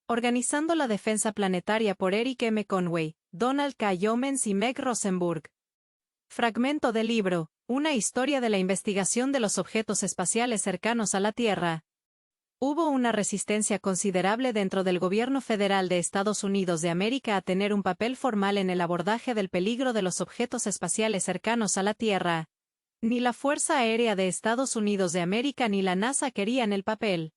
Organizando la defensa planetaria por Eric M. Conway, Donald K. Youmans y Meg Rosenburg. Fragmento del libro, Una historia de la investigación de los objetos espaciales cercanos a la Tierra. Hubo una resistencia considerable dentro del gobierno federal de Estados Unidos de América a tener un papel formal en el abordaje del peligro de los objetos espaciales cercanos a la Tierra. Ni la Fuerza Aérea de Estados Unidos de América ni la NASA querían el papel.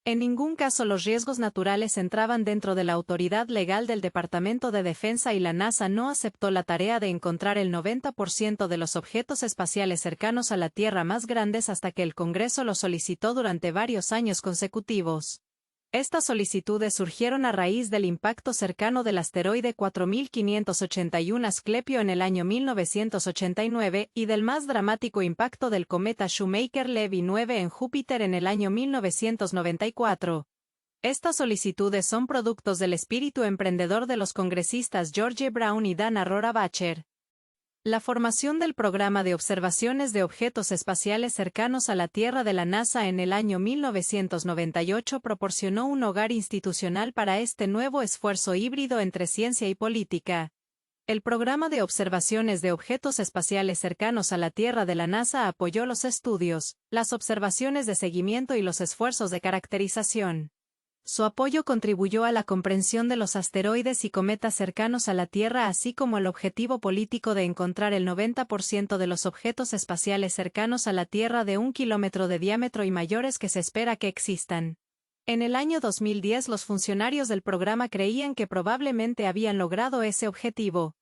En ningún caso los riesgos naturales entraban dentro de la autoridad legal del Departamento de Defensa y la NASA no aceptó la tarea de encontrar el 90% de los objetos espaciales cercanos a la Tierra más grandes hasta que el Congreso lo solicitó durante varios años consecutivos. Estas solicitudes surgieron a raíz del impacto cercano del asteroide 4581 Asclepio en el año 1989 y del más dramático impacto del cometa Shoemaker-Levy 9 en Júpiter en el año 1994. Estas solicitudes son productos del espíritu emprendedor de los congresistas George Brown y Dana Rohrabacher. La formación del Programa de Observaciones de Objetos Espaciales Cercanos a la Tierra de la NASA en el año 1998 proporcionó un hogar institucional para este nuevo esfuerzo híbrido entre ciencia y política. El Programa de Observaciones de Objetos Espaciales Cercanos a la Tierra de la NASA apoyó los estudios, las observaciones de seguimiento y los esfuerzos de caracterización. Su apoyo contribuyó a la comprensión de los asteroides y cometas cercanos a la Tierra así como al objetivo político de encontrar el 90% de los objetos espaciales cercanos a la Tierra de 1 kilómetro de diámetro y mayores que se espera que existan. En el año 2010 los funcionarios del programa creían que probablemente habían logrado ese objetivo.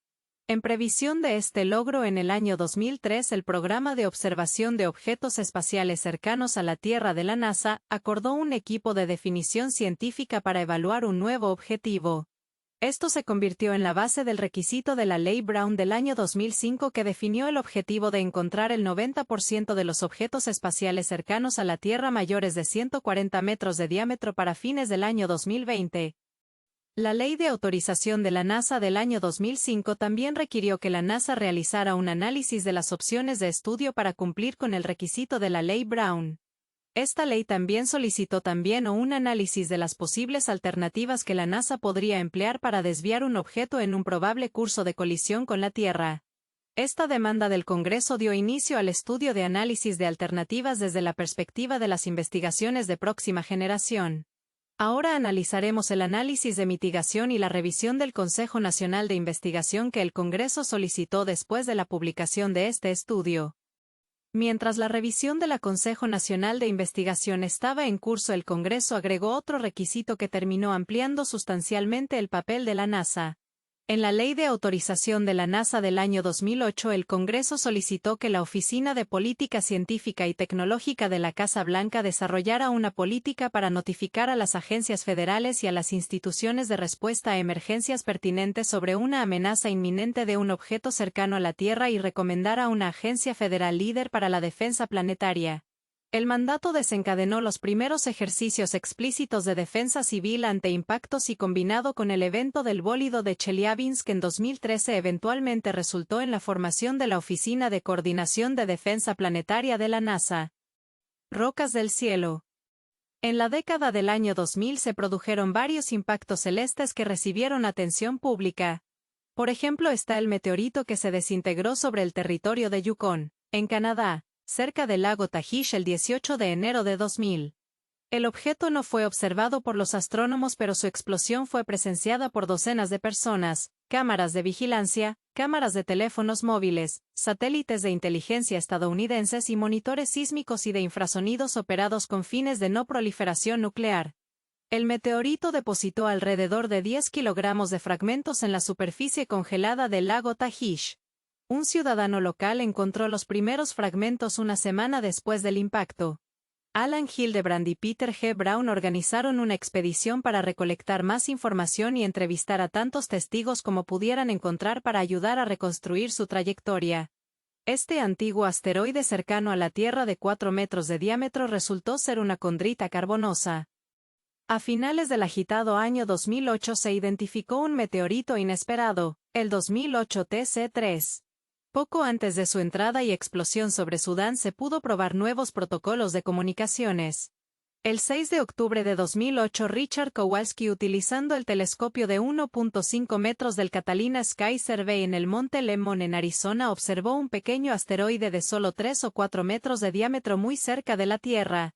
En previsión de este logro en el año 2003 el Programa de Observación de Objetos Espaciales Cercanos a la Tierra de la NASA acordó un equipo de definición científica para evaluar un nuevo objetivo. Esto se convirtió en la base del requisito de la Ley Brown del año 2005 que definió el objetivo de encontrar el 90% de los objetos espaciales cercanos a la Tierra mayores de 140 metros de diámetro para fines del año 2020. La Ley de Autorización de la NASA del año 2005 también requirió que la NASA realizara un análisis de las opciones de estudio para cumplir con el requisito de la Ley Brown. Esta ley también solicitó un análisis de las posibles alternativas que la NASA podría emplear para desviar un objeto en un probable curso de colisión con la Tierra. Esta demanda del Congreso dio inicio al estudio de análisis de alternativas desde la perspectiva de las investigaciones de próxima generación. Ahora analizaremos el análisis de mitigación y la revisión del Consejo Nacional de Investigación que el Congreso solicitó después de la publicación de este estudio. Mientras la revisión del Consejo Nacional de Investigación estaba en curso, el Congreso agregó otro requisito que terminó ampliando sustancialmente el papel de la NASA. En la Ley de Autorización de la NASA del año 2008 el Congreso solicitó que la Oficina de Política Científica y Tecnológica de la Casa Blanca desarrollara una política para notificar a las agencias federales y a las instituciones de respuesta a emergencias pertinentes sobre una amenaza inminente de un objeto cercano a la Tierra y recomendara una agencia federal líder para la defensa planetaria. El mandato desencadenó los primeros ejercicios explícitos de defensa civil ante impactos y combinado con el evento del bólido de Chelyabinsk en 2013 eventualmente resultó en la formación de la Oficina de Coordinación de Defensa Planetaria de la NASA. Rocas del cielo. En la década del año 2000 se produjeron varios impactos celestes que recibieron atención pública. Por ejemplo está el meteorito que se desintegró sobre el territorio de Yukon, en Canadá, cerca del lago Tagish el 18 de enero de 2000. El objeto no fue observado por los astrónomos pero su explosión fue presenciada por docenas de personas, cámaras de vigilancia, cámaras de teléfonos móviles, satélites de inteligencia estadounidenses y monitores sísmicos y de infrasonidos operados con fines de no proliferación nuclear. El meteorito depositó alrededor de 10 kilogramos de fragmentos en la superficie congelada del lago Tagish. Un ciudadano local encontró los primeros fragmentos una semana después del impacto. Alan Hildebrand y Peter G. Brown organizaron una expedición para recolectar más información y entrevistar a tantos testigos como pudieran encontrar para ayudar a reconstruir su trayectoria. Este antiguo asteroide cercano a la Tierra de 4 metros de diámetro resultó ser una condrita carbonosa. A finales del agitado año 2008 se identificó un meteorito inesperado, el 2008 TC3. Poco antes de su entrada y explosión sobre Sudán se pudo probar nuevos protocolos de comunicaciones. El 6 de octubre de 2008 Richard Kowalski, utilizando el telescopio de 1.5 metros del Catalina Sky Survey en el monte Lemmon en Arizona, observó un pequeño asteroide de solo 3 o 4 metros de diámetro muy cerca de la Tierra.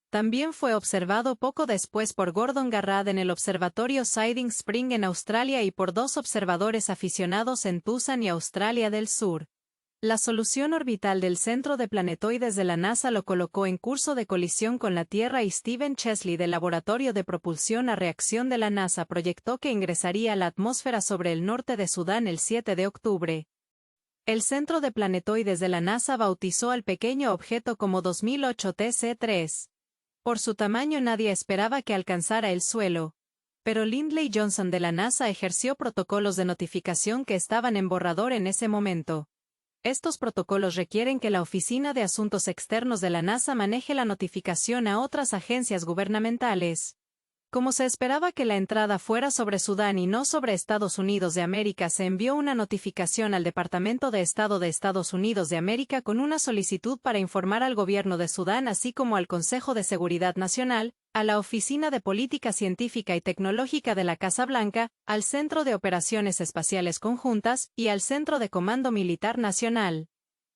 También fue observado poco después por Gordon Garrad en el observatorio Siding Spring en Australia y por dos observadores aficionados en Tucson y Australia del Sur. La solución orbital del centro de planetoides de la NASA lo colocó en curso de colisión con la Tierra y Stephen Chesley del Laboratorio de Propulsión a Reacción de la NASA proyectó que ingresaría a la atmósfera sobre el norte de Sudán el 7 de octubre. El centro de planetoides de la NASA bautizó al pequeño objeto como 2008 TC3. Por su tamaño nadie esperaba que alcanzara el suelo. Pero Lindley Johnson de la NASA ejerció protocolos de notificación que estaban en borrador en ese momento. Estos protocolos requieren que la Oficina de Asuntos Externos de la NASA maneje la notificación a otras agencias gubernamentales. Como se esperaba que la entrada fuera sobre Sudán y no sobre Estados Unidos de América, se envió una notificación al Departamento de Estado de Estados Unidos de América con una solicitud para informar al gobierno de Sudán así como al Consejo de Seguridad Nacional, a la Oficina de Política Científica y Tecnológica de la Casa Blanca, al Centro de Operaciones Espaciales Conjuntas y al Centro de Comando Militar Nacional.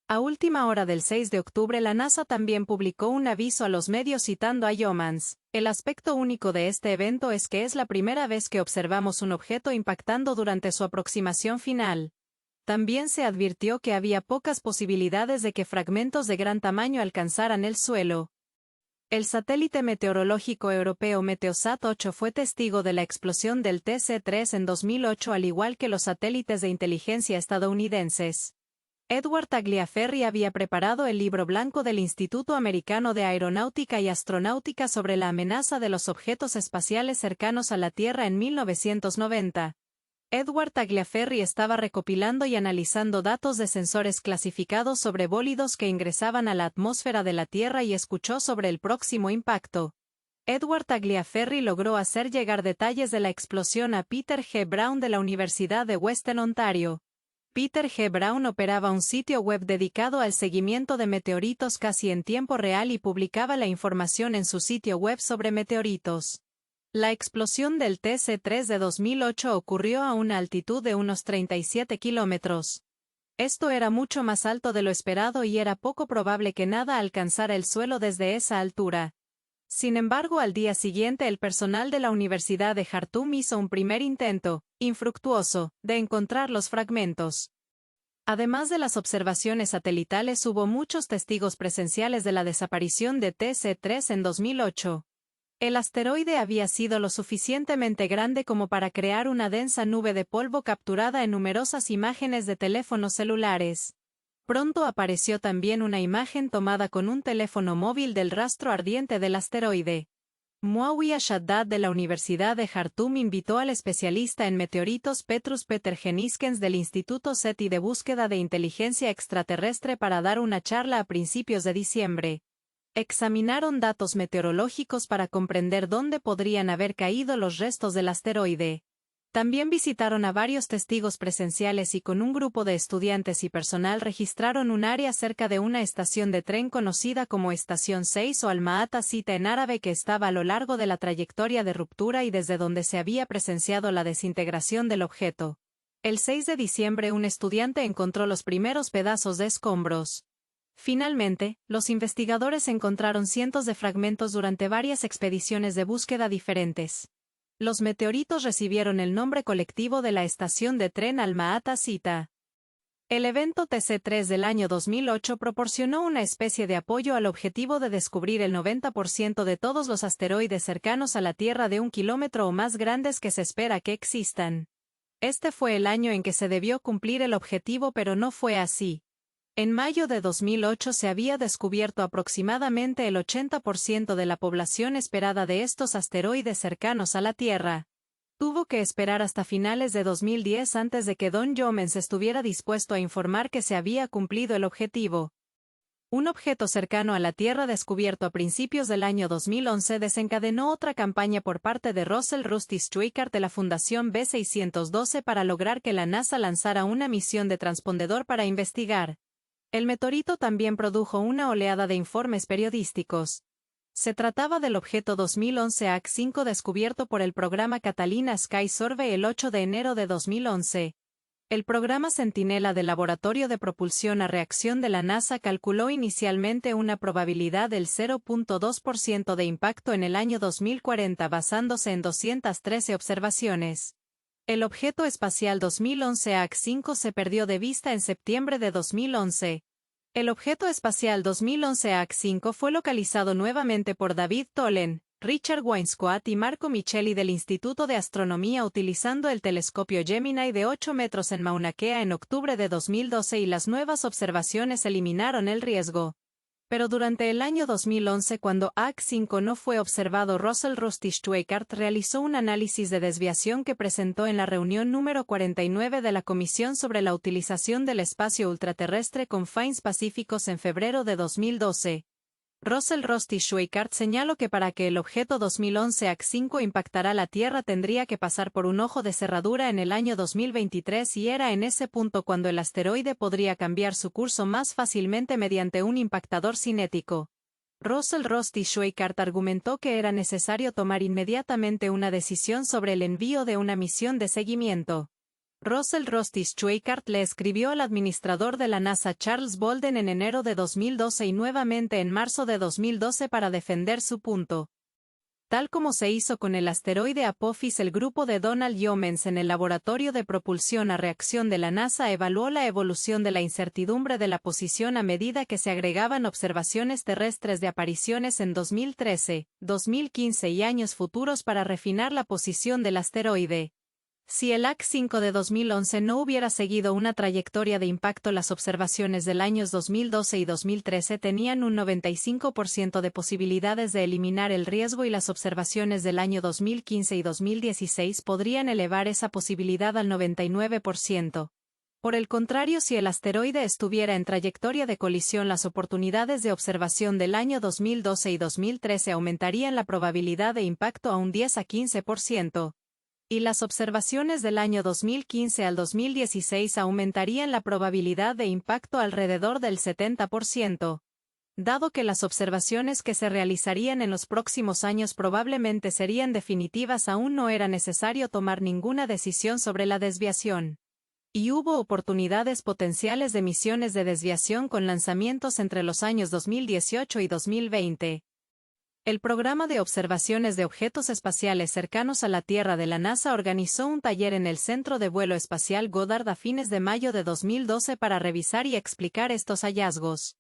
A última hora del 6 de octubre la NASA también publicó un aviso a los medios citando a Yeomans. El aspecto único de este evento es que es la primera vez que observamos un objeto impactando durante su aproximación final. También se advirtió que había pocas posibilidades de que fragmentos de gran tamaño alcanzaran el suelo. El satélite meteorológico europeo Meteosat 8 fue testigo de la explosión del TC-3 en 2008 al igual que los satélites de inteligencia estadounidenses. Edward Tagliaferri había preparado el libro blanco del Instituto Americano de Aeronáutica y Astronáutica sobre la amenaza de los objetos espaciales cercanos a la Tierra en 1990. Edward Tagliaferri estaba recopilando y analizando datos de sensores clasificados sobre bólidos que ingresaban a la atmósfera de la Tierra y escuchó sobre el próximo impacto. Edward Tagliaferri logró hacer llegar detalles de la explosión a Peter G. Brown de la Universidad de Western Ontario. Peter G. Brown operaba un sitio web dedicado al seguimiento de meteoritos casi en tiempo real y publicaba la información en su sitio web sobre meteoritos. La explosión del TC-3 de 2008 ocurrió a una altitud de unos 37 kilómetros. Esto era mucho más alto de lo esperado y era poco probable que nada alcanzara el suelo desde esa altura. Sin embargo, al día siguiente el personal de la Universidad de Jartum hizo un primer intento, infructuoso, de encontrar los fragmentos. Además de las observaciones satelitales, hubo muchos testigos presenciales de la desaparición de TC-3 en 2008. El asteroide había sido lo suficientemente grande como para crear una densa nube de polvo capturada en numerosas imágenes de teléfonos celulares. Pronto apareció también una imagen tomada con un teléfono móvil del rastro ardiente del asteroide. Muawiyah Shaddad de la Universidad de Jartum invitó al especialista en meteoritos Petrus Peter Geniskens del Instituto SETI de Búsqueda de Inteligencia Extraterrestre para dar una charla a principios de diciembre. Examinaron datos meteorológicos para comprender dónde podrían haber caído los restos del asteroide. También visitaron a varios testigos presenciales y con un grupo de estudiantes y personal registraron un área cerca de una estación de tren conocida como Estación 6 o Alma-Ata Cita en árabe que estaba a lo largo de la trayectoria de ruptura y desde donde se había presenciado la desintegración del objeto. El 6 de diciembre un estudiante encontró los primeros pedazos de escombros. Finalmente, los investigadores encontraron cientos de fragmentos durante varias expediciones de búsqueda diferentes. Los meteoritos recibieron el nombre colectivo de la estación de tren Alma-Ata Cita. El evento TC-3 del año 2008 proporcionó una especie de apoyo al objetivo de descubrir el 90% de todos los asteroides cercanos a la Tierra de 1 kilómetro o más grandes que se espera que existan. Este fue el año en que se debió cumplir el objetivo, pero no fue así. En mayo de 2008 se había descubierto aproximadamente el 80% de la población esperada de estos asteroides cercanos a la Tierra. Tuvo que esperar hasta finales de 2010 antes de que Don Yeomans estuviera dispuesto a informar que se había cumplido el objetivo. Un objeto cercano a la Tierra descubierto a principios del año 2011 desencadenó otra campaña por parte de Russell Rusty Schweickart de la Fundación B612 para lograr que la NASA lanzara una misión de transpondedor para investigar. El meteorito también produjo una oleada de informes periodísticos. Se trataba del objeto 2011 AC-5 descubierto por el programa Catalina Sky Survey el 8 de enero de 2011. El programa Centinela del Laboratorio de Propulsión a Reacción de la NASA calculó inicialmente una probabilidad del 0.2% de impacto en el año 2040 basándose en 213 observaciones. El objeto espacial 2011 AC-5 se perdió de vista en septiembre de 2011. El objeto espacial 2011 AC-5 fue localizado nuevamente por David Tollen, Richard Wainscoat y Marco Micheli del Instituto de Astronomía utilizando el telescopio Gemini de 8 metros en Mauna Kea en octubre de 2012 y las nuevas observaciones eliminaron el riesgo. Pero durante el año 2011 cuando AC-5 no fue observado, Russell Rusty Schweickart realizó un análisis de desviación que presentó en la reunión número 49 de la Comisión sobre la Utilización del Espacio Ultraterrestre con Fines Pacíficos en febrero de 2012. Russell Rusty Schweickart señaló que para que el objeto 2011 AC-5 impactara la Tierra tendría que pasar por un ojo de cerradura en el año 2023 y era en ese punto cuando el asteroide podría cambiar su curso más fácilmente mediante un impactador cinético. Russell Rusty Schweickart argumentó que era necesario tomar inmediatamente una decisión sobre el envío de una misión de seguimiento. Russell Rusty Schweickart le escribió al administrador de la NASA Charles Bolden en enero de 2012 y nuevamente en marzo de 2012 para defender su punto. Tal como se hizo con el asteroide Apophis, el grupo de Donald Yeomans en el Laboratorio de Propulsión a Reacción de la NASA evaluó la evolución de la incertidumbre de la posición a medida que se agregaban observaciones terrestres de apariciones en 2013, 2015 y años futuros para refinar la posición del asteroide. Si el AC-5 de 2011 no hubiera seguido una trayectoria de impacto, las observaciones del años 2012 y 2013 tenían un 95% de posibilidades de eliminar el riesgo y las observaciones del año 2015 y 2016 podrían elevar esa posibilidad al 99%. Por el contrario, si el asteroide estuviera en trayectoria de colisión, las oportunidades de observación del año 2012 y 2013 aumentarían la probabilidad de impacto a un 10 a 15%. Y las observaciones del año 2015 al 2016 aumentarían la probabilidad de impacto alrededor del 70%. Dado que las observaciones que se realizarían en los próximos años probablemente serían definitivas, aún no era necesario tomar ninguna decisión sobre la desviación. Y hubo oportunidades potenciales de misiones de desviación con lanzamientos entre los años 2018 y 2020. El Programa de Observaciones de Objetos Espaciales Cercanos a la Tierra de la NASA organizó un taller en el Centro de Vuelo Espacial Goddard a fines de mayo de 2012 para revisar y explicar estos hallazgos.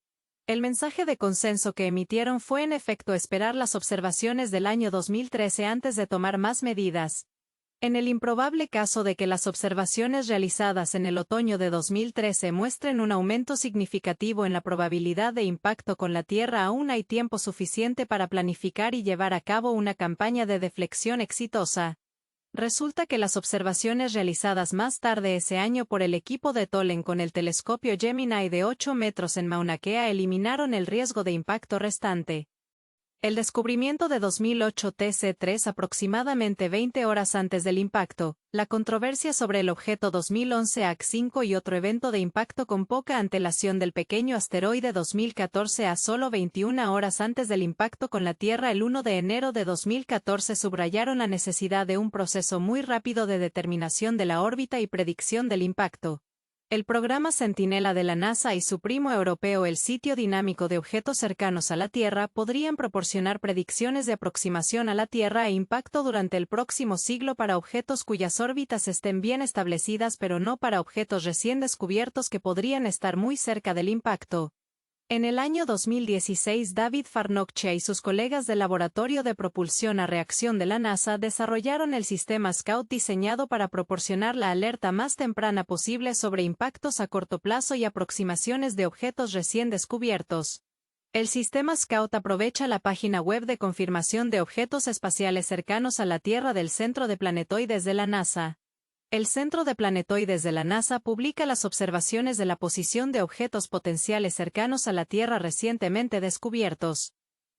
El mensaje de consenso que emitieron fue en efecto esperar las observaciones del año 2013 antes de tomar más medidas. En el improbable caso de que las observaciones realizadas en el otoño de 2013 muestren un aumento significativo en la probabilidad de impacto con la Tierra, aún hay tiempo suficiente para planificar y llevar a cabo una campaña de deflexión exitosa. Resulta que las observaciones realizadas más tarde ese año por el equipo de Tollen con el telescopio Gemini de 8 metros en Mauna Kea eliminaron el riesgo de impacto restante. El descubrimiento de 2008 TC3 aproximadamente 20 horas antes del impacto, la controversia sobre el objeto 2011 AC-5 y otro evento de impacto con poca antelación del pequeño asteroide 2014 a solo 21 horas antes del impacto con la Tierra el 1 de enero de 2014 subrayaron la necesidad de un proceso muy rápido de determinación de la órbita y predicción del impacto. El programa Centinela de la NASA y su primo europeo, el Sitio Dinámico de Objetos Cercanos a la Tierra, podrían proporcionar predicciones de aproximación a la Tierra e impacto durante el próximo siglo para objetos cuyas órbitas estén bien establecidas, pero no para objetos recién descubiertos que podrían estar muy cerca del impacto. En el año 2016, David Farnocchia y sus colegas del Laboratorio de Propulsión a Reacción de la NASA desarrollaron el sistema Scout diseñado para proporcionar la alerta más temprana posible sobre impactos a corto plazo y aproximaciones de objetos recién descubiertos. El sistema Scout aprovecha la página web de confirmación de objetos espaciales cercanos a la Tierra del Centro de Planetoides de la NASA. El Centro de Planetoides de la NASA publica las observaciones de la posición de objetos potenciales cercanos a la Tierra recientemente descubiertos.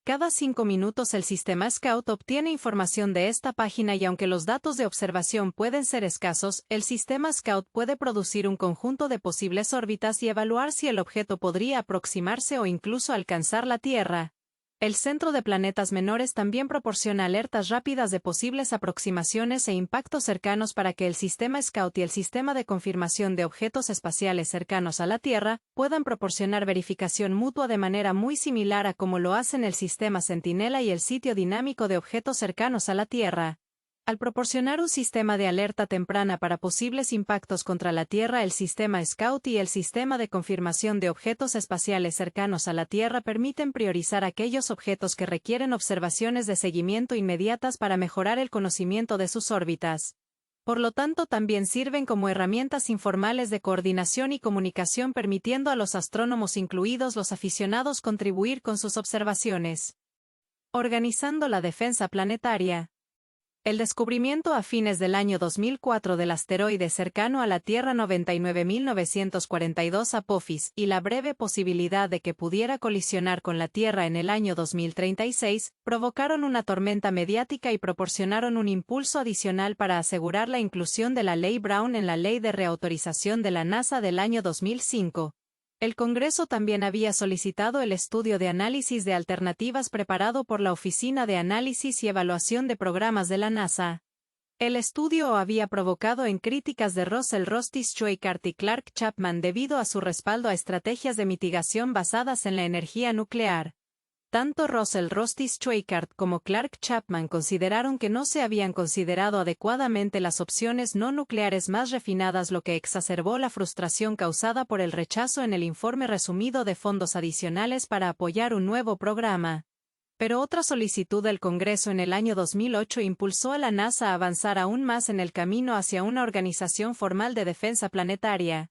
Cada 5 minutos el sistema Scout obtiene información de esta página y aunque los datos de observación pueden ser escasos, el sistema Scout puede producir un conjunto de posibles órbitas y evaluar si el objeto podría aproximarse o incluso alcanzar la Tierra. El Centro de Planetas Menores también proporciona alertas rápidas de posibles aproximaciones e impactos cercanos para que el sistema Scout y el sistema de confirmación de objetos espaciales cercanos a la Tierra puedan proporcionar verificación mutua de manera muy similar a como lo hacen el sistema Centinela y el sitio dinámico de objetos cercanos a la Tierra. Al proporcionar un sistema de alerta temprana para posibles impactos contra la Tierra, el sistema Scout y el sistema de confirmación de objetos espaciales cercanos a la Tierra permiten priorizar aquellos objetos que requieren observaciones de seguimiento inmediatas para mejorar el conocimiento de sus órbitas. Por lo tanto, también sirven como herramientas informales de coordinación y comunicación, permitiendo a los astrónomos, incluidos los aficionados, contribuir con sus observaciones. Organizando la defensa planetaria. El descubrimiento a fines del año 2004 del asteroide cercano a la Tierra 99942 Apophis y la breve posibilidad de que pudiera colisionar con la Tierra en el año 2036 provocaron una tormenta mediática y proporcionaron un impulso adicional para asegurar la inclusión de la Ley Brown en la Ley de Reautorización de la NASA del año 2005. El Congreso también había solicitado el estudio de análisis de alternativas preparado por la Oficina de Análisis y Evaluación de Programas de la NASA. El estudio había provocado en críticas de Russell Schweickart y Clark Chapman debido a su respaldo a estrategias de mitigación basadas en la energía nuclear. Tanto Russell Schweickart como Clark Chapman consideraron que no se habían considerado adecuadamente las opciones no nucleares más refinadas, lo que exacerbó la frustración causada por el rechazo en el informe resumido de fondos adicionales para apoyar un nuevo programa. Pero otra solicitud del Congreso en el año 2008 impulsó a la NASA a avanzar aún más en el camino hacia una organización formal de defensa planetaria.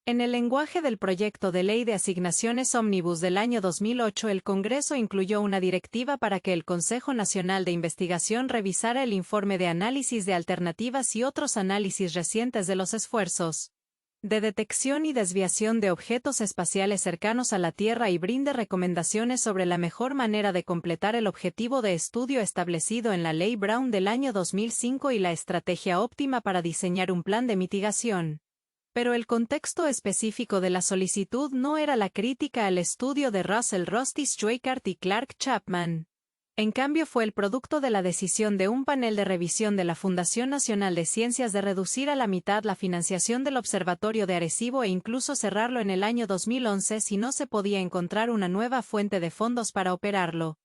En el lenguaje del proyecto de ley de asignaciones Omnibus del año 2008, el Congreso incluyó una directiva para que el Consejo Nacional de Investigación revisara el informe de análisis de alternativas y otros análisis recientes de los esfuerzos de detección y desviación de objetos espaciales cercanos a la Tierra y brinde recomendaciones sobre la mejor manera de completar el objetivo de estudio establecido en la Ley Brown del año 2005 y la estrategia óptima para diseñar un plan de mitigación. Pero el contexto específico de la solicitud no era la crítica al estudio de Russell Schweickart y Clark Chapman. En cambio, fue el producto de la decisión de un panel de revisión de la Fundación Nacional de Ciencias de reducir a la mitad la financiación del Observatorio de Arecibo e incluso cerrarlo en el año 2011 si no se podía encontrar una nueva fuente de fondos para operarlo.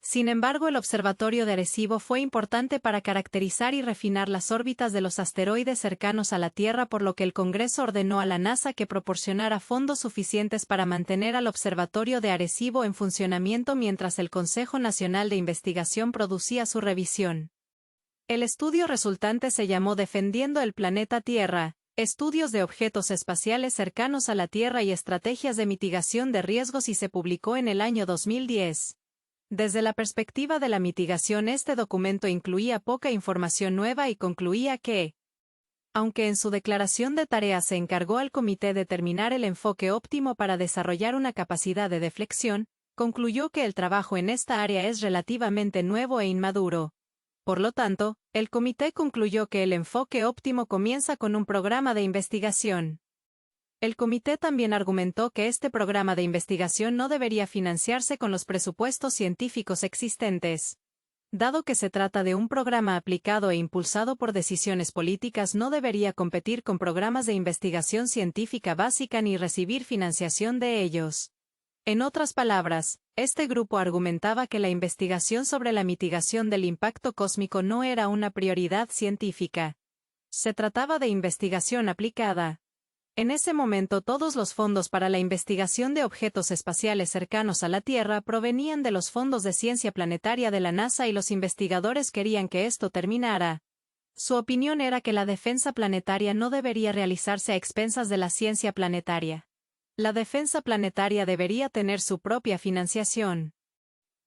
Sin embargo, el Observatorio de Arecibo fue importante para caracterizar y refinar las órbitas de los asteroides cercanos a la Tierra, por lo que el Congreso ordenó a la NASA que proporcionara fondos suficientes para mantener al Observatorio de Arecibo en funcionamiento mientras el Consejo Nacional de Investigación producía su revisión. El estudio resultante se llamó Defendiendo el Planeta Tierra, Estudios de Objetos Espaciales Cercanos a la Tierra y Estrategias de Mitigación de Riesgos, y se publicó en el año 2010. Desde la perspectiva de la mitigación, este documento incluía poca información nueva y concluía que, aunque en su declaración de tareas se encargó al comité determinar el enfoque óptimo para desarrollar una capacidad de deflexión, concluyó que el trabajo en esta área es relativamente nuevo e inmaduro. Por lo tanto, el comité concluyó que el enfoque óptimo comienza con un programa de investigación. El comité también argumentó que este programa de investigación no debería financiarse con los presupuestos científicos existentes. Dado que se trata de un programa aplicado e impulsado por decisiones políticas, no debería competir con programas de investigación científica básica ni recibir financiación de ellos. En otras palabras, este grupo argumentaba que la investigación sobre la mitigación del impacto cósmico no era una prioridad científica. Se trataba de investigación aplicada. En ese momento, todos los fondos para la investigación de objetos espaciales cercanos a la Tierra provenían de los fondos de ciencia planetaria de la NASA y los investigadores querían que esto terminara. Su opinión era que la defensa planetaria no debería realizarse a expensas de la ciencia planetaria. La defensa planetaria debería tener su propia financiación.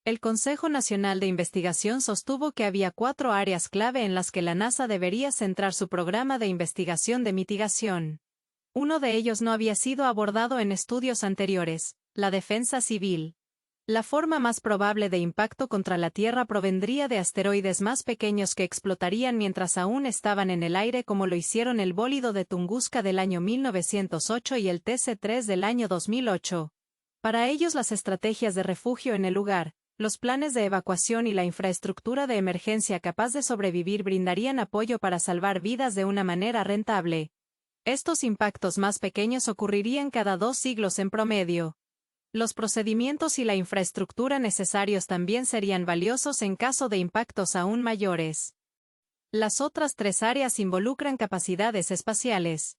El Consejo Nacional de Investigación sostuvo que había 4 áreas clave en las que la NASA debería centrar su programa de investigación de mitigación. Uno de ellos no había sido abordado en estudios anteriores: la defensa civil. La forma más probable de impacto contra la Tierra provendría de asteroides más pequeños que explotarían mientras aún estaban en el aire, como lo hicieron el bólido de Tunguska del año 1908 y el TC-3 del año 2008. Para ellos, las estrategias de refugio en el lugar Los planes de evacuación y la infraestructura de emergencia capaz de sobrevivir brindarían apoyo para salvar vidas de una manera rentable. Estos impactos más pequeños ocurrirían cada 2 siglos en promedio. Los procedimientos y la infraestructura necesarios también serían valiosos en caso de impactos aún mayores. Las otras 3 áreas involucran capacidades espaciales.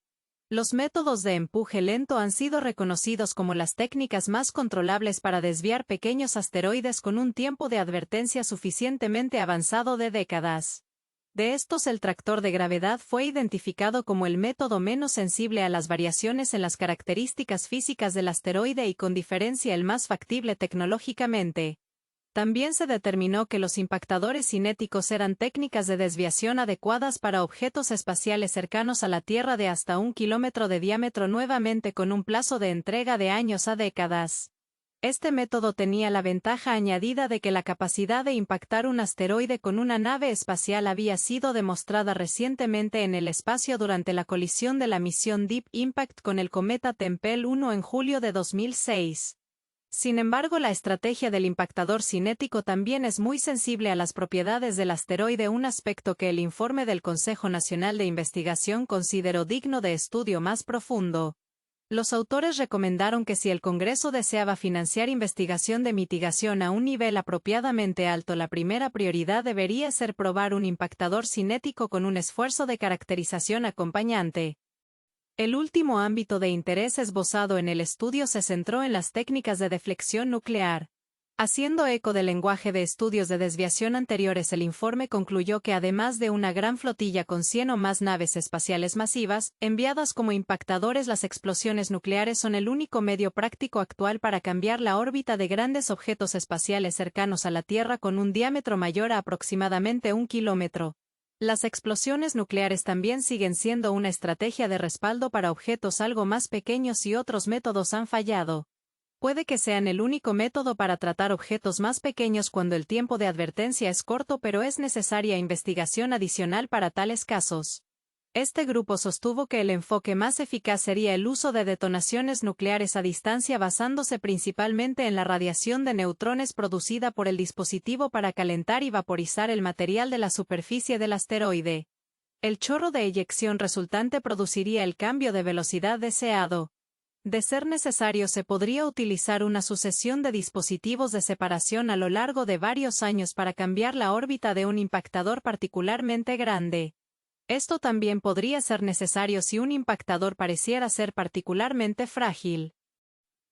Los métodos de empuje lento han sido reconocidos como las técnicas más controlables para desviar pequeños asteroides con un tiempo de advertencia suficientemente avanzado de décadas. De estos, el tractor de gravedad fue identificado como el método menos sensible a las variaciones en las características físicas del asteroide y con diferencia el más factible tecnológicamente. También se determinó que los impactadores cinéticos eran técnicas de desviación adecuadas para objetos espaciales cercanos a la Tierra de hasta 1 kilómetro de diámetro, nuevamente con un plazo de entrega de años a décadas. Este método tenía la ventaja añadida de que la capacidad de impactar un asteroide con una nave espacial había sido demostrada recientemente en el espacio durante la colisión de la misión Deep Impact con el cometa Tempel 1 en julio de 2006. Sin embargo, la estrategia del impactador cinético también es muy sensible a las propiedades del asteroide, un aspecto que el informe del Consejo Nacional de Investigación consideró digno de estudio más profundo. Los autores recomendaron que si el Congreso deseaba financiar investigación de mitigación a un nivel apropiadamente alto, la primera prioridad debería ser probar un impactador cinético con un esfuerzo de caracterización acompañante. El último ámbito de interés esbozado en el estudio se centró en las técnicas de deflexión nuclear. Haciendo eco del lenguaje de estudios de desviación anteriores, el informe concluyó que además de una gran flotilla con 100 o más naves espaciales masivas, enviadas como impactadores, las explosiones nucleares son el único medio práctico actual para cambiar la órbita de grandes objetos espaciales cercanos a la Tierra con un diámetro mayor a aproximadamente 1 kilómetro. Las explosiones nucleares también siguen siendo una estrategia de respaldo para objetos algo más pequeños y otros métodos han fallado. Puede que sean el único método para tratar objetos más pequeños cuando el tiempo de advertencia es corto, pero es necesaria investigación adicional para tales casos. Este grupo sostuvo que el enfoque más eficaz sería el uso de detonaciones nucleares a distancia, basándose principalmente en la radiación de neutrones producida por el dispositivo para calentar y vaporizar el material de la superficie del asteroide. El chorro de eyección resultante produciría el cambio de velocidad deseado. De ser necesario, se podría utilizar una sucesión de dispositivos de separación a lo largo de varios años para cambiar la órbita de un impactador particularmente grande. Esto también podría ser necesario si un impactador pareciera ser particularmente frágil.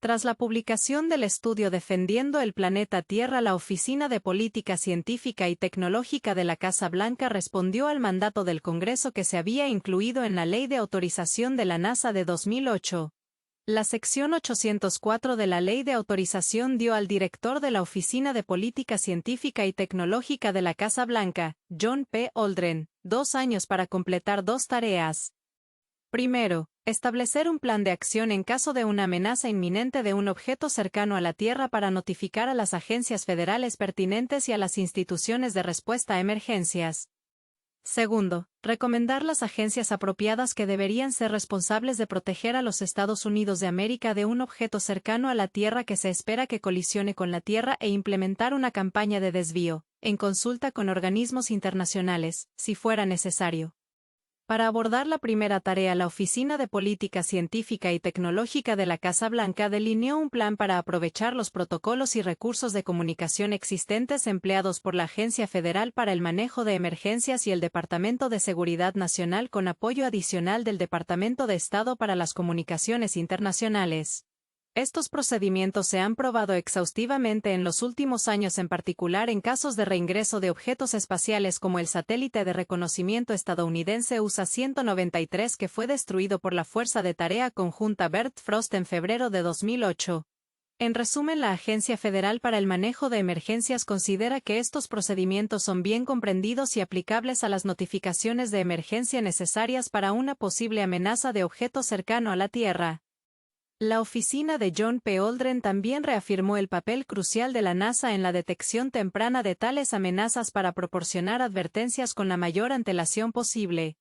Tras la publicación del estudio Defendiendo el planeta Tierra, la Oficina de Política Científica y Tecnológica de la Casa Blanca respondió al mandato del Congreso que se había incluido en la Ley de Autorización de la NASA de 2008. La sección 804 de la Ley de Autorización dio al director de la Oficina de Política Científica y Tecnológica de la Casa Blanca, John P. Holdren, 2 años para completar 2 tareas. Primero, establecer un plan de acción en caso de una amenaza inminente de un objeto cercano a la Tierra para notificar a las agencias federales pertinentes y a las instituciones de respuesta a emergencias. Segundo, recomendar las agencias apropiadas que deberían ser responsables de proteger a los Estados Unidos de América de un objeto cercano a la Tierra que se espera que colisione con la Tierra e implementar una campaña de desvío, en consulta con organismos internacionales, si fuera necesario. Para abordar la primera tarea, la Oficina de Política Científica y Tecnológica de la Casa Blanca delineó un plan para aprovechar los protocolos y recursos de comunicación existentes empleados por la Agencia Federal para el Manejo de Emergencias y el Departamento de Seguridad Nacional, con apoyo adicional del Departamento de Estado para las Comunicaciones Internacionales. Estos procedimientos se han probado exhaustivamente en los últimos años, en particular en casos de reingreso de objetos espaciales como el satélite de reconocimiento estadounidense USA 193, que fue destruido por la Fuerza de Tarea Conjunta Bert Frost en febrero de 2008. En resumen, la Agencia Federal para el Manejo de Emergencias considera que estos procedimientos son bien comprendidos y aplicables a las notificaciones de emergencia necesarias para una posible amenaza de objeto cercano a la Tierra. La oficina de John P. Holdren también reafirmó el papel crucial de la NASA en la detección temprana de tales amenazas para proporcionar advertencias con la mayor antelación posible.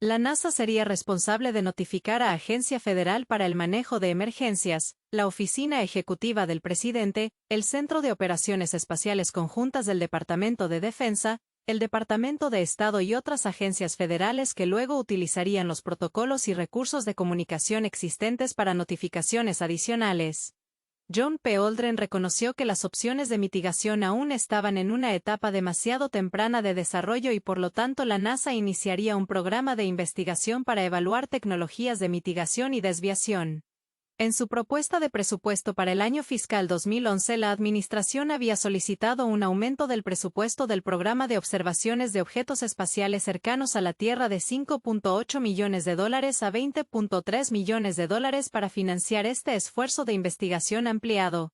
La NASA sería responsable de notificar a Agencia Federal para el Manejo de Emergencias, la Oficina Ejecutiva del Presidente, el Centro de Operaciones Espaciales Conjuntas del Departamento de Defensa, el Departamento de Estado y otras agencias federales que luego utilizarían los protocolos y recursos de comunicación existentes para notificaciones adicionales. John P. Holdren reconoció que las opciones de mitigación aún estaban en una etapa demasiado temprana de desarrollo y por lo tanto la NASA iniciaría un programa de investigación para evaluar tecnologías de mitigación y desviación. En su propuesta de presupuesto para el año fiscal 2011, la administración había solicitado un aumento del presupuesto del programa de observaciones de objetos espaciales cercanos a la Tierra de $5.8 millones a $20.3 millones para financiar este esfuerzo de investigación ampliado.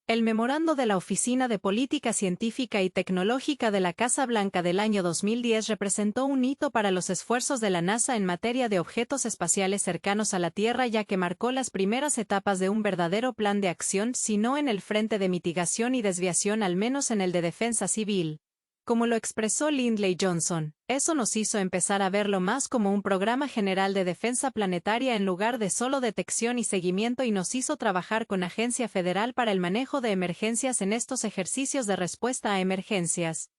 El memorando de la Oficina de Política Científica y Tecnológica de la Casa Blanca del año 2010 representó un hito para los esfuerzos de la NASA en materia de objetos espaciales cercanos a la Tierra, ya que marcó las primeras etapas de un verdadero plan de acción, si no en el frente de mitigación y desviación, al menos en el de defensa civil. Como lo expresó Lyndley Johnson, eso nos hizo empezar a verlo más como un programa general de defensa planetaria en lugar de solo detección y seguimiento, y nos hizo trabajar con Agencia Federal para el Manejo de Emergencias en estos ejercicios de respuesta a emergencias.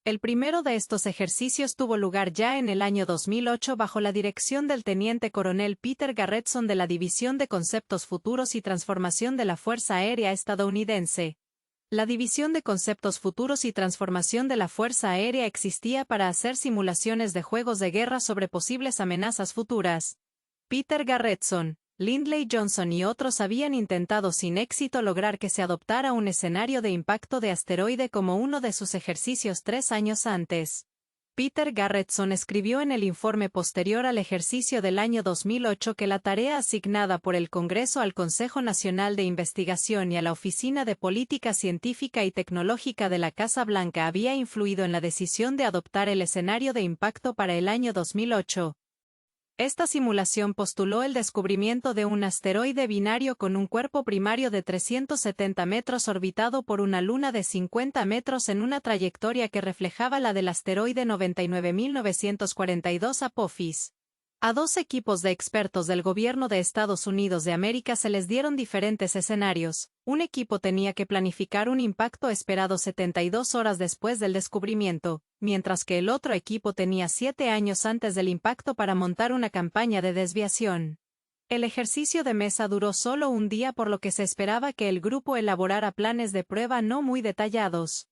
El primero de estos ejercicios tuvo lugar ya en el año 2008 bajo la dirección del teniente coronel Peter Garretson de la División de Conceptos Futuros y Transformación de la Fuerza Aérea estadounidense. La División de Conceptos Futuros y Transformación de la Fuerza Aérea existía para hacer simulaciones de juegos de guerra sobre posibles amenazas futuras. Peter Garretson, Lyndley Johnson y otros habían intentado sin éxito lograr que se adoptara un escenario de impacto de asteroide como uno de sus ejercicios 3 años antes. Peter Garretson escribió en el informe posterior al ejercicio del año 2008 que la tarea asignada por el Congreso al Consejo Nacional de Investigación y a la Oficina de Política Científica y Tecnológica de la Casa Blanca había influido en la decisión de adoptar el escenario de impacto para el año 2008. Esta simulación postuló el descubrimiento de un asteroide binario con un cuerpo primario de 370 metros orbitado por una luna de 50 metros en una trayectoria que reflejaba la del asteroide 99942 Apophis. A 2 equipos de expertos del gobierno de Estados Unidos de América se les dieron diferentes escenarios. Un equipo tenía que planificar un impacto esperado 72 horas después del descubrimiento, mientras que el otro equipo tenía 7 años antes del impacto para montar una campaña de desviación. El ejercicio de mesa duró solo un día, por lo que se esperaba que el grupo elaborara planes de prueba no muy detallados.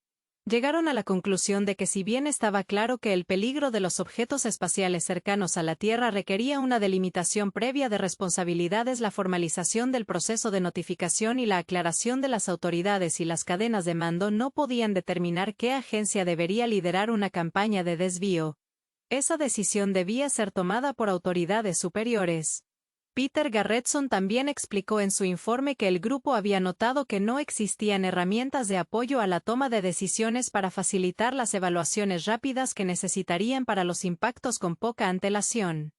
Llegaron a la conclusión de que si bien estaba claro que el peligro de los objetos espaciales cercanos a la Tierra requería una delimitación previa de responsabilidades, la formalización del proceso de notificación y la aclaración de las autoridades y las cadenas de mando no podían determinar qué agencia debería liderar una campaña de desvío. Esa decisión debía ser tomada por autoridades superiores. Peter Garretson también explicó en su informe que el grupo había notado que no existían herramientas de apoyo a la toma de decisiones para facilitar las evaluaciones rápidas que necesitarían para los impactos con poca antelación.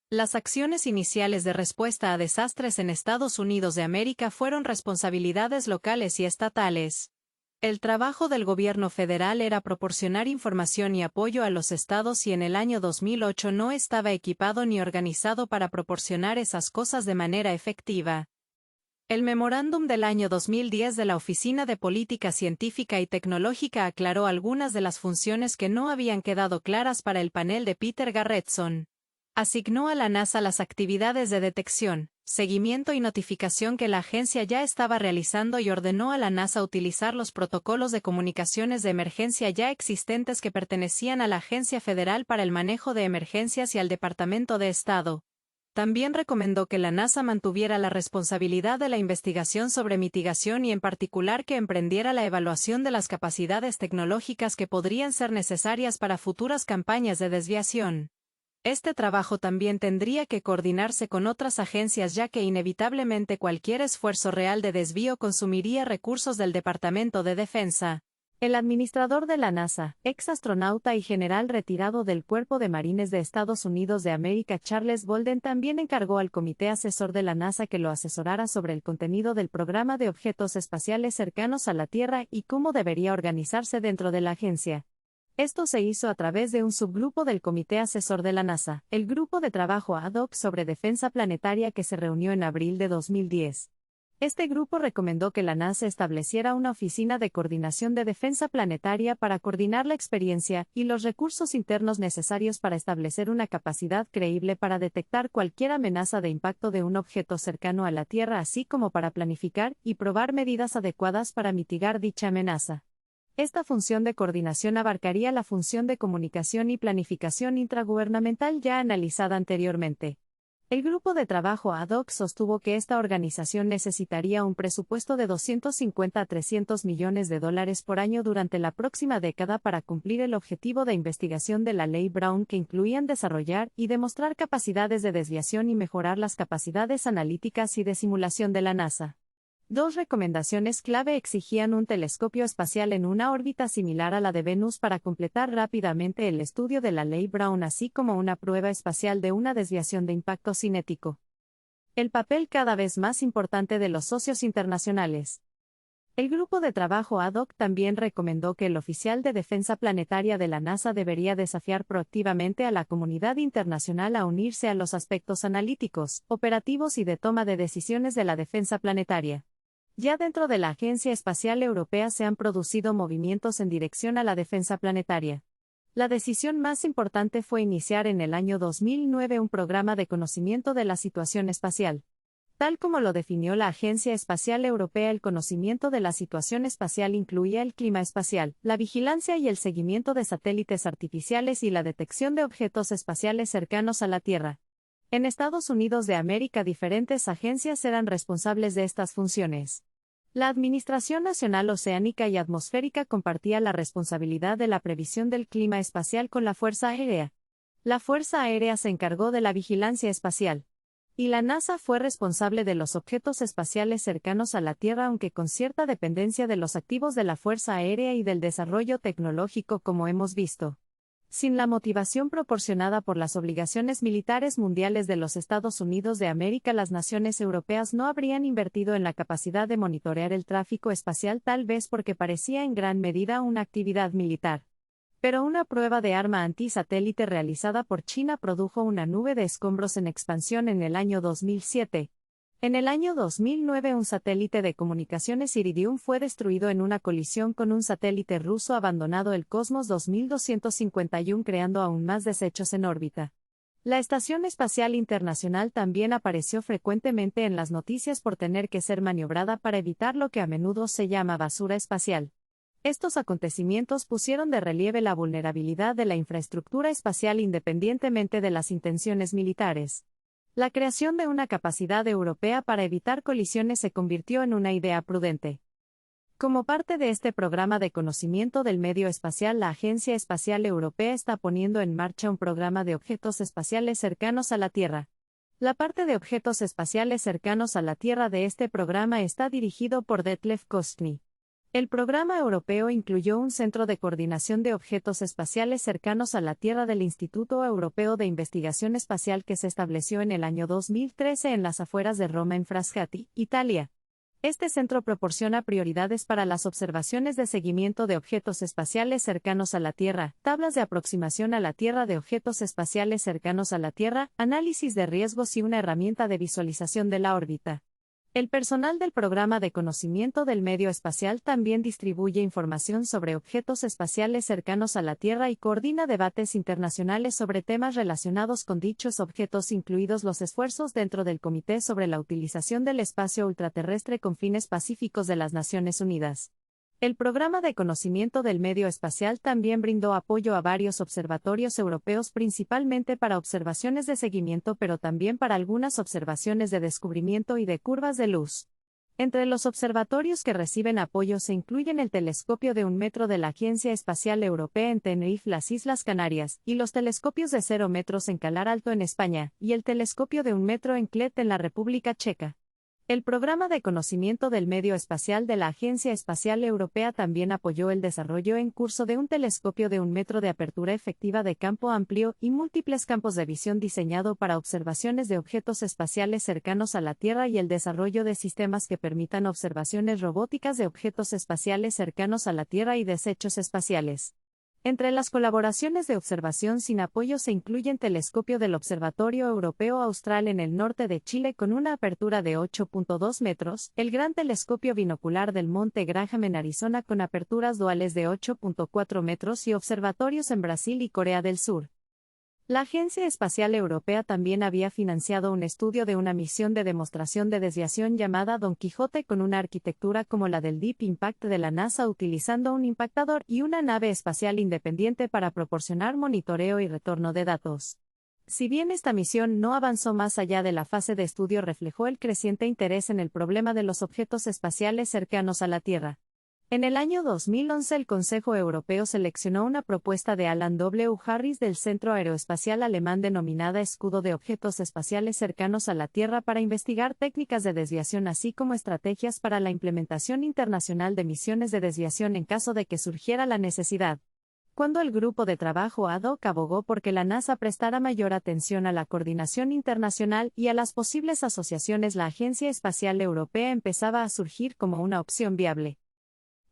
Las acciones iniciales de respuesta a desastres en Estados Unidos de América fueron responsabilidades locales y estatales. El trabajo del gobierno federal era proporcionar información y apoyo a los estados, y en el año 2008 no estaba equipado ni organizado para proporcionar esas cosas de manera efectiva. El memorándum del año 2010 de la Oficina de Política Científica y Tecnológica aclaró algunas de las funciones que no habían quedado claras para el panel de Peter Garretson. Asignó a la NASA las actividades de detección, seguimiento y notificación que la agencia ya estaba realizando, y ordenó a la NASA utilizar los protocolos de comunicaciones de emergencia ya existentes que pertenecían a la Agencia Federal para el Manejo de Emergencias y al Departamento de Estado. También recomendó que la NASA mantuviera la responsabilidad de la investigación sobre mitigación y en particular que emprendiera la evaluación de las capacidades tecnológicas que podrían ser necesarias para futuras campañas de desviación. Este trabajo también tendría que coordinarse con otras agencias, ya que inevitablemente cualquier esfuerzo real de desvío consumiría recursos del Departamento de Defensa. El administrador de la NASA, ex astronauta y general retirado del Cuerpo de Marines de Estados Unidos de América, Charles Bolden, también encargó al comité asesor de la NASA que lo asesorara sobre el contenido del programa de objetos espaciales cercanos a la Tierra y cómo debería organizarse dentro de la agencia. Esto se hizo a través de un subgrupo del Comité Asesor de la NASA, el Grupo de Trabajo Ad hoc sobre Defensa Planetaria que se reunió en abril de 2010. Este grupo recomendó que la NASA estableciera una oficina de coordinación de defensa planetaria para coordinar la experiencia y los recursos internos necesarios para establecer una capacidad creíble para detectar cualquier amenaza de impacto de un objeto cercano a la Tierra, así como para planificar y probar medidas adecuadas para mitigar dicha amenaza. Esta función de coordinación abarcaría la función de comunicación y planificación intragubernamental ya analizada anteriormente. El grupo de trabajo ad hoc sostuvo que esta organización necesitaría un presupuesto de 250 a 300 millones de dólares por año durante la próxima década para cumplir el objetivo de investigación de la Ley Brown, que incluían desarrollar y demostrar capacidades de desviación y mejorar las capacidades analíticas y de simulación de la NASA. Dos recomendaciones clave exigían un telescopio espacial en una órbita similar a la de Venus para completar rápidamente el estudio de la Ley Brown, así como una prueba espacial de una desviación de impacto cinético. El papel cada vez más importante de los socios internacionales. El grupo de trabajo ad hoc también recomendó que el oficial de defensa planetaria de la NASA debería desafiar proactivamente a la comunidad internacional a unirse a los aspectos analíticos, operativos y de toma de decisiones de la defensa planetaria. Ya dentro de la Agencia Espacial Europea se han producido movimientos en dirección a la defensa planetaria. La decisión más importante fue iniciar en el año 2009 un programa de conocimiento de la situación espacial. Tal como lo definió la Agencia Espacial Europea, el conocimiento de la situación espacial incluía el clima espacial, la vigilancia y el seguimiento de satélites artificiales y la detección de objetos espaciales cercanos a la Tierra. En Estados Unidos de América, diferentes agencias eran responsables de estas funciones. La Administración Nacional Oceánica y Atmosférica compartía la responsabilidad de la previsión del clima espacial con la Fuerza Aérea. La Fuerza Aérea se encargó de la vigilancia espacial. Y la NASA fue responsable de los objetos espaciales cercanos a la Tierra, aunque con cierta dependencia de los activos de la Fuerza Aérea y del desarrollo tecnológico, como hemos visto. Sin la motivación proporcionada por las obligaciones militares mundiales de los Estados Unidos de América, las naciones europeas no habrían invertido en la capacidad de monitorear el tráfico espacial, tal vez porque parecía en gran medida una actividad militar. Pero una prueba de arma antisatélite realizada por China produjo una nube de escombros en expansión en el año 2007. En el año 2009, un satélite de comunicaciones Iridium fue destruido en una colisión con un satélite ruso abandonado, el Cosmos 2251, creando aún más desechos en órbita. La Estación Espacial Internacional también apareció frecuentemente en las noticias por tener que ser maniobrada para evitar lo que a menudo se llama basura espacial. Estos acontecimientos pusieron de relieve la vulnerabilidad de la infraestructura espacial independientemente de las intenciones militares. La creación de una capacidad europea para evitar colisiones se convirtió en una idea prudente. Como parte de este programa de conocimiento del medio espacial, la Agencia Espacial Europea está poniendo en marcha un programa de objetos espaciales cercanos a la Tierra. La parte de objetos espaciales cercanos a la Tierra de este programa está dirigido por Detlef Kosky. El programa europeo incluyó un centro de coordinación de objetos espaciales cercanos a la Tierra del Instituto Europeo de Investigación Espacial, que se estableció en el año 2013 en las afueras de Roma, en Frascati, Italia. Este centro proporciona prioridades para las observaciones de seguimiento de objetos espaciales cercanos a la Tierra, tablas de aproximación a la Tierra de objetos espaciales cercanos a la Tierra, análisis de riesgos y una herramienta de visualización de la órbita. El personal del Programa de Conocimiento del Medio Espacial también distribuye información sobre objetos espaciales cercanos a la Tierra y coordina debates internacionales sobre temas relacionados con dichos objetos, incluidos los esfuerzos dentro del Comité sobre la Utilización del Espacio Ultraterrestre con Fines Pacíficos de las Naciones Unidas. El Programa de Conocimiento del Medio Espacial también brindó apoyo a varios observatorios europeos, principalmente para observaciones de seguimiento, pero también para algunas observaciones de descubrimiento y de curvas de luz. Entre los observatorios que reciben apoyo se incluyen el telescopio de 1 metro de la Agencia Espacial Europea en Tenerife, las Islas Canarias, y los telescopios de 0 metros en Calar Alto, en España, y el telescopio de 1 metro en Klet, en la República Checa. El Programa de Conocimiento del Medio Espacial de la Agencia Espacial Europea también apoyó el desarrollo en curso de un telescopio de 1 metro de apertura efectiva de campo amplio y múltiples campos de visión diseñado para observaciones de objetos espaciales cercanos a la Tierra y el desarrollo de sistemas que permitan observaciones robóticas de objetos espaciales cercanos a la Tierra y desechos espaciales. Entre las colaboraciones de observación sin apoyo se incluyen telescopio del Observatorio Europeo Austral en el norte de Chile con una apertura de 8.2 metros, el Gran Telescopio Binocular del Monte Graham en Arizona con aperturas duales de 8.4 metros y observatorios en Brasil y Corea del Sur. La Agencia Espacial Europea también había financiado un estudio de una misión de demostración de desviación llamada Don Quijote con una arquitectura como la del Deep Impact de la NASA utilizando un impactador y una nave espacial independiente para proporcionar monitoreo y retorno de datos. Si bien esta misión no avanzó más allá de la fase de estudio, reflejó el creciente interés en el problema de los objetos espaciales cercanos a la Tierra. En el año 2011 el Consejo Europeo seleccionó una propuesta de Alan W. Harris del Centro Aeroespacial Alemán denominada Escudo de Objetos Espaciales Cercanos a la Tierra para investigar técnicas de desviación así como estrategias para la implementación internacional de misiones de desviación en caso de que surgiera la necesidad. Cuando el grupo de trabajo ad hoc abogó por que la NASA prestara mayor atención a la coordinación internacional y a las posibles asociaciones, la Agencia Espacial Europea empezaba a surgir como una opción viable.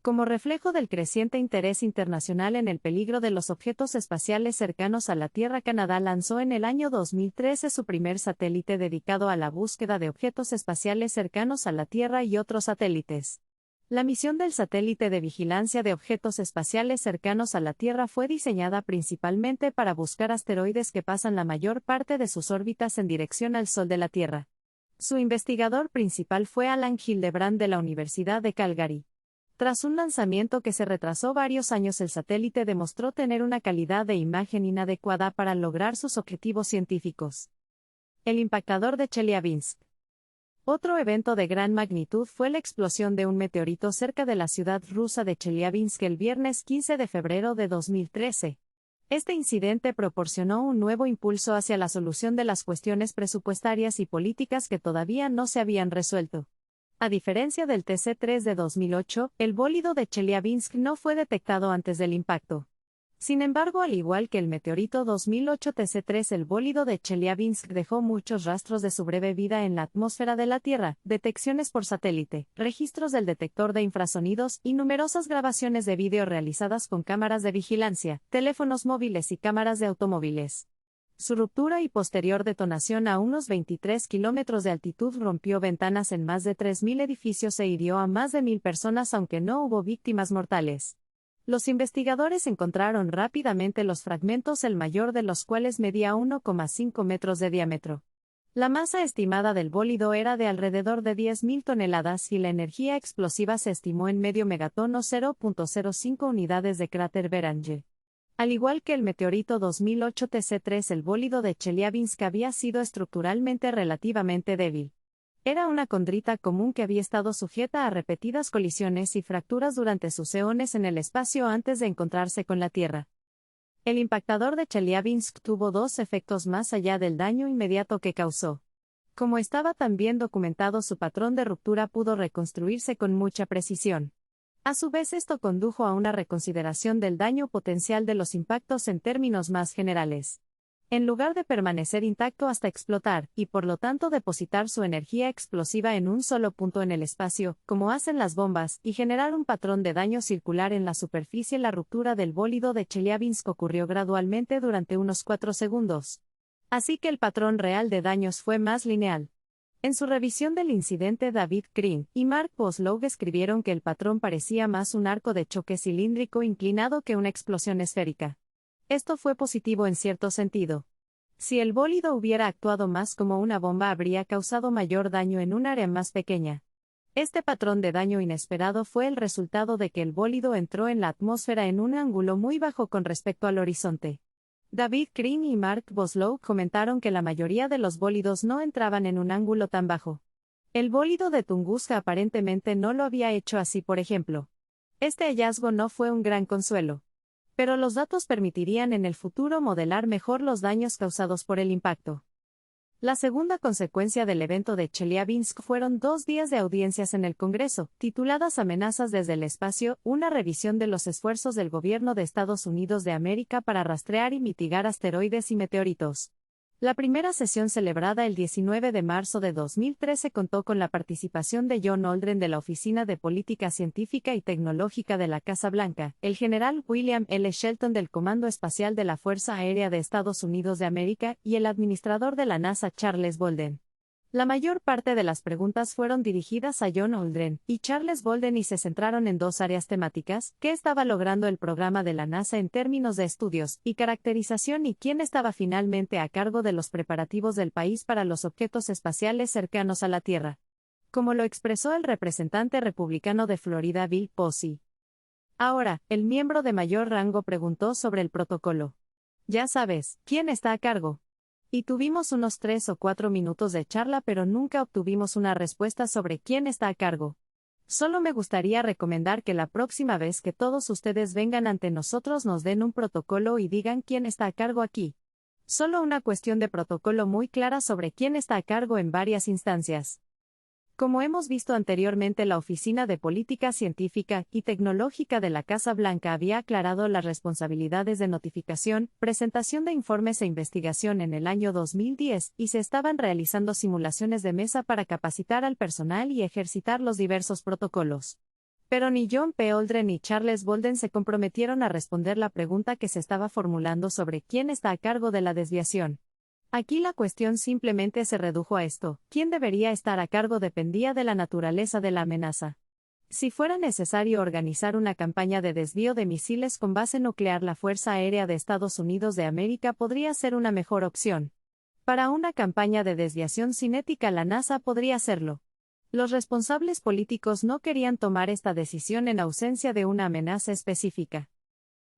Como reflejo del creciente interés internacional en el peligro de los objetos espaciales cercanos a la Tierra, Canadá lanzó en el año 2013 su primer satélite dedicado a la búsqueda de objetos espaciales cercanos a la Tierra y otros satélites. La misión del satélite de vigilancia de objetos espaciales cercanos a la Tierra fue diseñada principalmente para buscar asteroides que pasan la mayor parte de sus órbitas en dirección al Sol de la Tierra. Su investigador principal fue Alan Hildebrand de la Universidad de Calgary. Tras un lanzamiento que se retrasó varios años, el satélite demostró tener una calidad de imagen inadecuada para lograr sus objetivos científicos. El impactador de Chelyabinsk. Otro evento de gran magnitud fue la explosión de un meteorito cerca de la ciudad rusa de Chelyabinsk el viernes 15 de febrero de 2013. Este incidente proporcionó un nuevo impulso hacia la solución de las cuestiones presupuestarias y políticas que todavía no se habían resuelto. A diferencia del TC-3 de 2008, el bólido de Chelyabinsk no fue detectado antes del impacto. Sin embargo, al igual que el meteorito 2008 TC-3, el bólido de Chelyabinsk dejó muchos rastros de su breve vida en la atmósfera de la Tierra, detecciones por satélite, registros del detector de infrasonidos y numerosas grabaciones de vídeo realizadas con cámaras de vigilancia, teléfonos móviles y cámaras de automóviles. Su ruptura y posterior detonación a unos 23 kilómetros de altitud rompió ventanas en más de 3.000 edificios e hirió a más de 1.000 personas, aunque no hubo víctimas mortales. Los investigadores encontraron rápidamente los fragmentos, el mayor de los cuales medía 1,5 metros de diámetro. La masa estimada del bólido era de alrededor de 10.000 toneladas y la energía explosiva se estimó en medio megatón o 0.05 unidades de cráter Berange. Al igual que el meteorito 2008 TC-3, el bólido de Chelyabinsk había sido estructuralmente relativamente débil. Era una condrita común que había estado sujeta a repetidas colisiones y fracturas durante sus eones en el espacio antes de encontrarse con la Tierra. El impactador de Chelyabinsk tuvo dos efectos más allá del daño inmediato que causó. Como estaba tan bien documentado, su patrón de ruptura pudo reconstruirse con mucha precisión. A su vez, esto condujo a una reconsideración del daño potencial de los impactos en términos más generales. En lugar de permanecer intacto hasta explotar, y por lo tanto depositar su energía explosiva en un solo punto en el espacio, como hacen las bombas, y generar un patrón de daño circular en la superficie, la ruptura del bólido de Chelyabinsk ocurrió gradualmente durante unos 4 segundos. Así que el patrón real de daños fue más lineal. En su revisión del incidente, David Green y Mark Boslow escribieron que el patrón parecía más un arco de choque cilíndrico inclinado que una explosión esférica. Esto fue positivo en cierto sentido. Si el bólido hubiera actuado más como una bomba, habría causado mayor daño en un área más pequeña. Este patrón de daño inesperado fue el resultado de que el bólido entró en la atmósfera en un ángulo muy bajo con respecto al horizonte. David Green y Mark Boslow comentaron que la mayoría de los bólidos no entraban en un ángulo tan bajo. El bólido de Tunguska aparentemente no lo había hecho así, por ejemplo. Este hallazgo no fue un gran consuelo. Pero los datos permitirían en el futuro modelar mejor los daños causados por el impacto. La segunda consecuencia del evento de Chelyabinsk fueron 2 días de audiencias en el Congreso, tituladas Amenazas desde el espacio, una revisión de los esfuerzos del gobierno de Estados Unidos de América para rastrear y mitigar asteroides y meteoritos. La primera sesión celebrada el 19 de marzo de 2013 contó con la participación de John Holdren de la Oficina de Política Científica y Tecnológica de la Casa Blanca, el general William L. Shelton del Comando Espacial de la Fuerza Aérea de Estados Unidos de América y el administrador de la NASA Charles Bolden. La mayor parte de las preguntas fueron dirigidas a John Holdren y Charles Bolden y se centraron en dos áreas temáticas: qué estaba logrando el programa de la NASA en términos de estudios y caracterización y quién estaba finalmente a cargo de los preparativos del país para los objetos espaciales cercanos a la Tierra. Como lo expresó el representante republicano de Florida Bill Posey. Ahora, el miembro de mayor rango preguntó sobre el protocolo. Ya sabes, ¿quién está a cargo? Y tuvimos unos 3 o 4 minutos de charla, pero nunca obtuvimos una respuesta sobre quién está a cargo. Solo me gustaría recomendar que la próxima vez que todos ustedes vengan ante nosotros nos den un protocolo y digan quién está a cargo aquí. Solo una cuestión de protocolo muy clara sobre quién está a cargo en varias instancias. Como hemos visto anteriormente, la Oficina de Política Científica y Tecnológica de la Casa Blanca había aclarado las responsabilidades de notificación, presentación de informes e investigación en el año 2010, y se estaban realizando simulaciones de mesa para capacitar al personal y ejercitar los diversos protocolos. Pero ni John P. Holdren ni Charles Bolden se comprometieron a responder la pregunta que se estaba formulando sobre quién está a cargo de la desviación. Aquí la cuestión simplemente se redujo a esto: quién debería estar a cargo dependía de la naturaleza de la amenaza. Si fuera necesario organizar una campaña de desvío de misiles con base nuclear, la Fuerza Aérea de Estados Unidos de América podría ser una mejor opción. Para una campaña de desviación cinética, la NASA podría hacerlo. Los responsables políticos no querían tomar esta decisión en ausencia de una amenaza específica.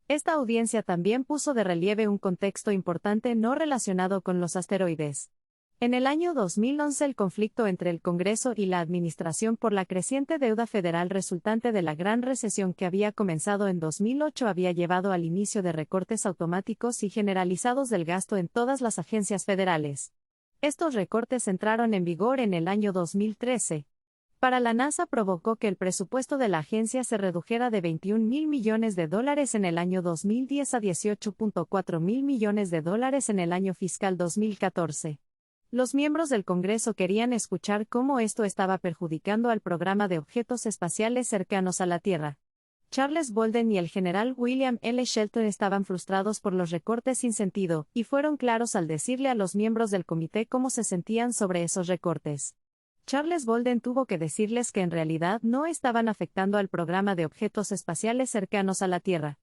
Esta audiencia también puso de relieve un contexto importante no relacionado con los asteroides. En el año 2011, el conflicto entre el Congreso y la Administración por la creciente deuda federal resultante de la Gran Recesión que había comenzado en 2008 había llevado al inicio de recortes automáticos y generalizados del gasto en todas las agencias federales. Estos recortes entraron en vigor en el año 2013. Para la NASA provocó que el presupuesto de la agencia se redujera de $21,000 millones en el año 2010 a $18,4 mil millones en el año fiscal 2014. Los miembros del Congreso querían escuchar cómo esto estaba perjudicando al programa de objetos espaciales cercanos a la Tierra. Charles Bolden y el general William L. Shelton estaban frustrados por los recortes sin sentido, y fueron claros al decirle a los miembros del comité cómo se sentían sobre esos recortes. Charles Bolden tuvo que decirles que en realidad no estaban afectando al programa de objetos espaciales cercanos a la Tierra.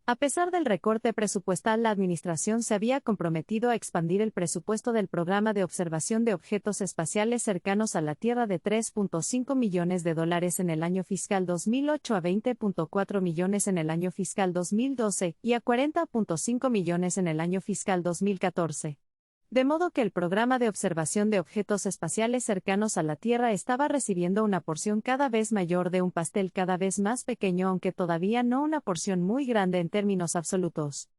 A pesar del recorte presupuestal, la administración se había comprometido a expandir el presupuesto del programa de observación de objetos espaciales cercanos a la Tierra de $3,5 millones en el año fiscal 2008 a $20,4 millones en el año fiscal 2012 y a $40,5 millones en el año fiscal 2014. De modo que el programa de observación de objetos espaciales cercanos a la Tierra estaba recibiendo una porción cada vez mayor de un pastel cada vez más pequeño, aunque todavía no una porción muy grande en términos absolutos.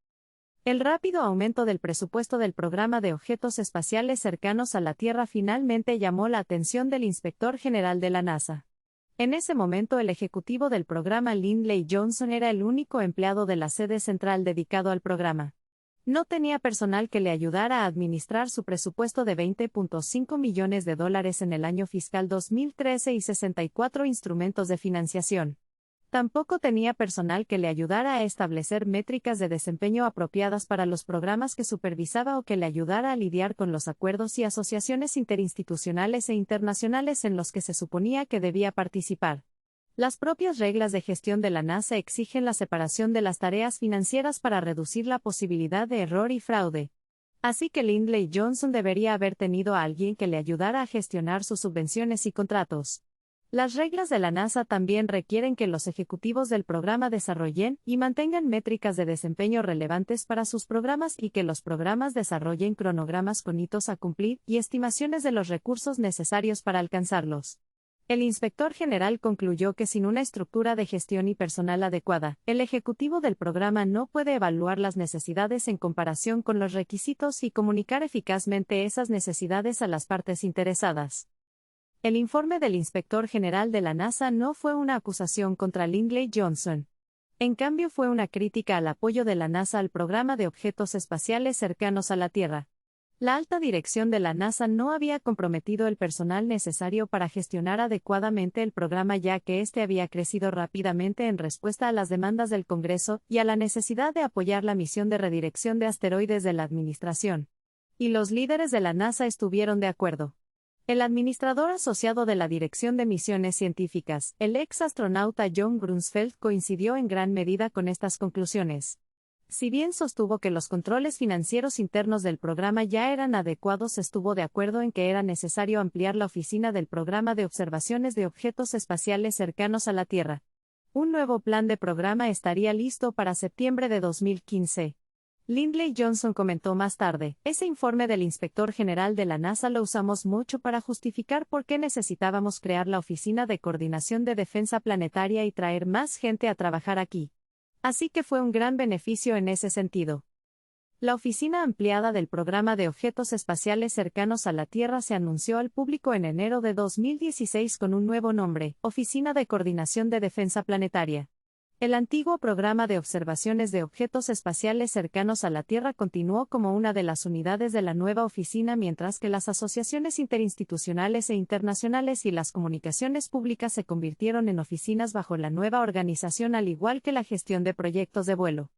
El rápido aumento del presupuesto del programa de objetos espaciales cercanos a la Tierra finalmente llamó la atención del inspector general de la NASA. En ese momento, el ejecutivo del programa, Lyndon Johnson, era el único empleado de la sede central dedicado al programa. No tenía personal que le ayudara a administrar su presupuesto de $20,5 millones en el año fiscal 2013 y 64 instrumentos de financiación. Tampoco tenía personal que le ayudara a establecer métricas de desempeño apropiadas para los programas que supervisaba o que le ayudara a lidiar con los acuerdos y asociaciones interinstitucionales e internacionales en los que se suponía que debía participar. Las propias reglas de gestión de la NASA exigen la separación de las tareas financieras para reducir la posibilidad de error y fraude. Así que Lyndon Johnson debería haber tenido a alguien que le ayudara a gestionar sus subvenciones y contratos. Las reglas de la NASA también requieren que los ejecutivos del programa desarrollen y mantengan métricas de desempeño relevantes para sus programas y que los programas desarrollen cronogramas con hitos a cumplir y estimaciones de los recursos necesarios para alcanzarlos. El inspector general concluyó que sin una estructura de gestión y personal adecuada, el ejecutivo del programa no puede evaluar las necesidades en comparación con los requisitos y comunicar eficazmente esas necesidades a las partes interesadas. El informe del inspector general de la NASA no fue una acusación contra Lyndon Johnson. En cambio, fue una crítica al apoyo de la NASA al programa de objetos espaciales cercanos a la Tierra. La alta dirección de la NASA no había comprometido el personal necesario para gestionar adecuadamente el programa, ya que este había crecido rápidamente en respuesta a las demandas del Congreso y a la necesidad de apoyar la misión de redirección de asteroides de la administración. Y los líderes de la NASA estuvieron de acuerdo. El administrador asociado de la Dirección de Misiones Científicas, el ex astronauta John Grunsfeld, coincidió en gran medida con estas conclusiones. Si bien sostuvo que los controles financieros internos del programa ya eran adecuados, estuvo de acuerdo en que era necesario ampliar la oficina del Programa de Observaciones de Objetos Espaciales Cercanos a la Tierra. Un nuevo plan de programa estaría listo para septiembre de 2015. Lindley Johnson comentó más tarde: ese informe del inspector general de la NASA lo usamos mucho para justificar por qué necesitábamos crear la Oficina de Coordinación de Defensa Planetaria y traer más gente a trabajar aquí. Así que fue un gran beneficio en ese sentido. La oficina ampliada del Programa de Objetos Espaciales Cercanos a la Tierra se anunció al público en enero de 2016 con un nuevo nombre: Oficina de Coordinación de Defensa Planetaria. El antiguo Programa de Observaciones de Objetos Espaciales Cercanos a la Tierra continuó como una de las unidades de la nueva oficina, mientras que las asociaciones interinstitucionales e internacionales y las comunicaciones públicas se convirtieron en oficinas bajo la nueva organización, al igual que la gestión de proyectos de vuelo.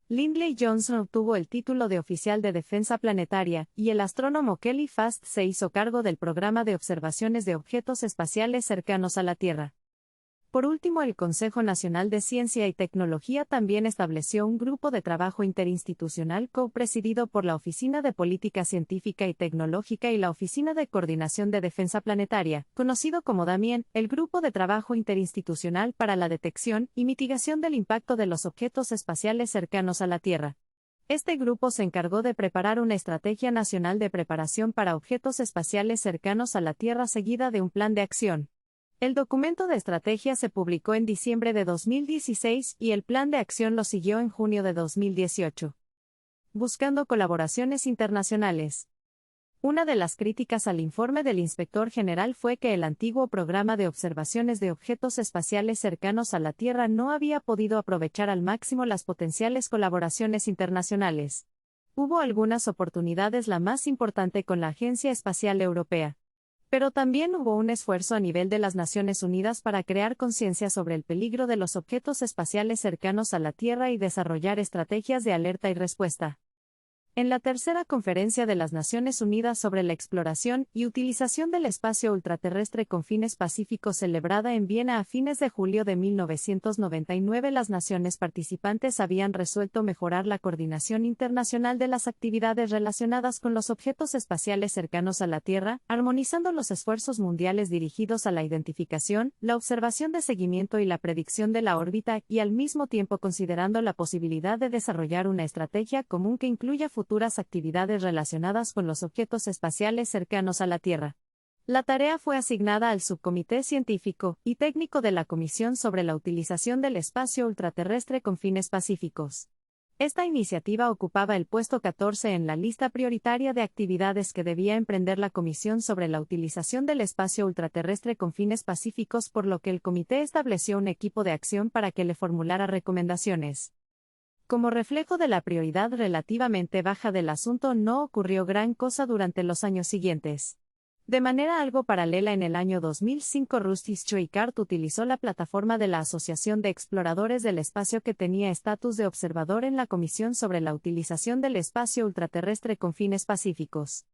Lindley Johnson obtuvo el título de oficial de defensa planetaria, y el astrónomo Kelly Fast se hizo cargo del Programa de Observaciones de Objetos Espaciales Cercanos a la Tierra. Por último, el Consejo Nacional de Ciencia y Tecnología también estableció un grupo de trabajo interinstitucional co-presidido por la Oficina de Política Científica y Tecnológica y la Oficina de Coordinación de Defensa Planetaria, conocido como DAMIEN, el Grupo de Trabajo Interinstitucional para la Detección y Mitigación del Impacto de los Objetos Espaciales Cercanos a la Tierra. Este grupo se encargó de preparar una estrategia nacional de preparación para objetos espaciales cercanos a la Tierra, seguida de un plan de acción. El documento de estrategia se publicó en diciembre de 2016 y el plan de acción lo siguió en junio de 2018. Buscando colaboraciones internacionales. Una de las críticas al informe del inspector general fue que el antiguo Programa de Observaciones de Objetos Espaciales Cercanos a la Tierra no había podido aprovechar al máximo las potenciales colaboraciones internacionales. Hubo algunas oportunidades, la más importante con la Agencia Espacial Europea. Pero también hubo un esfuerzo a nivel de las Naciones Unidas para crear conciencia sobre el peligro de los objetos espaciales cercanos a la Tierra y desarrollar estrategias de alerta y respuesta. En la tercera Conferencia de las Naciones Unidas sobre la Exploración y Utilización del Espacio Ultraterrestre con Fines Pacíficos, celebrada en Viena a fines de julio de 1999, las naciones participantes habían resuelto mejorar la coordinación internacional de las actividades relacionadas con los objetos espaciales cercanos a la Tierra, armonizando los esfuerzos mundiales dirigidos a la identificación, la observación de seguimiento y la predicción de la órbita, y al mismo tiempo considerando la posibilidad de desarrollar una estrategia común que incluya futuras actividades relacionadas con los objetos espaciales cercanos a la Tierra. La tarea fue asignada al Subcomité Científico y Técnico de la Comisión sobre la Utilización del Espacio Ultraterrestre con Fines Pacíficos. Esta iniciativa ocupaba el puesto 14 en la lista prioritaria de actividades que debía emprender la Comisión sobre la Utilización del Espacio Ultraterrestre con Fines Pacíficos, por lo que el comité estableció un equipo de acción para que le formulara recomendaciones. Como reflejo de la prioridad relativamente baja del asunto, no ocurrió gran cosa durante los años siguientes. De manera algo paralela, en el año 2005, Rusty Streichart utilizó la plataforma de la Asociación de Exploradores del Espacio, que tenía estatus de observador en la Comisión sobre la Utilización del Espacio Ultraterrestre con Fines Pacíficos.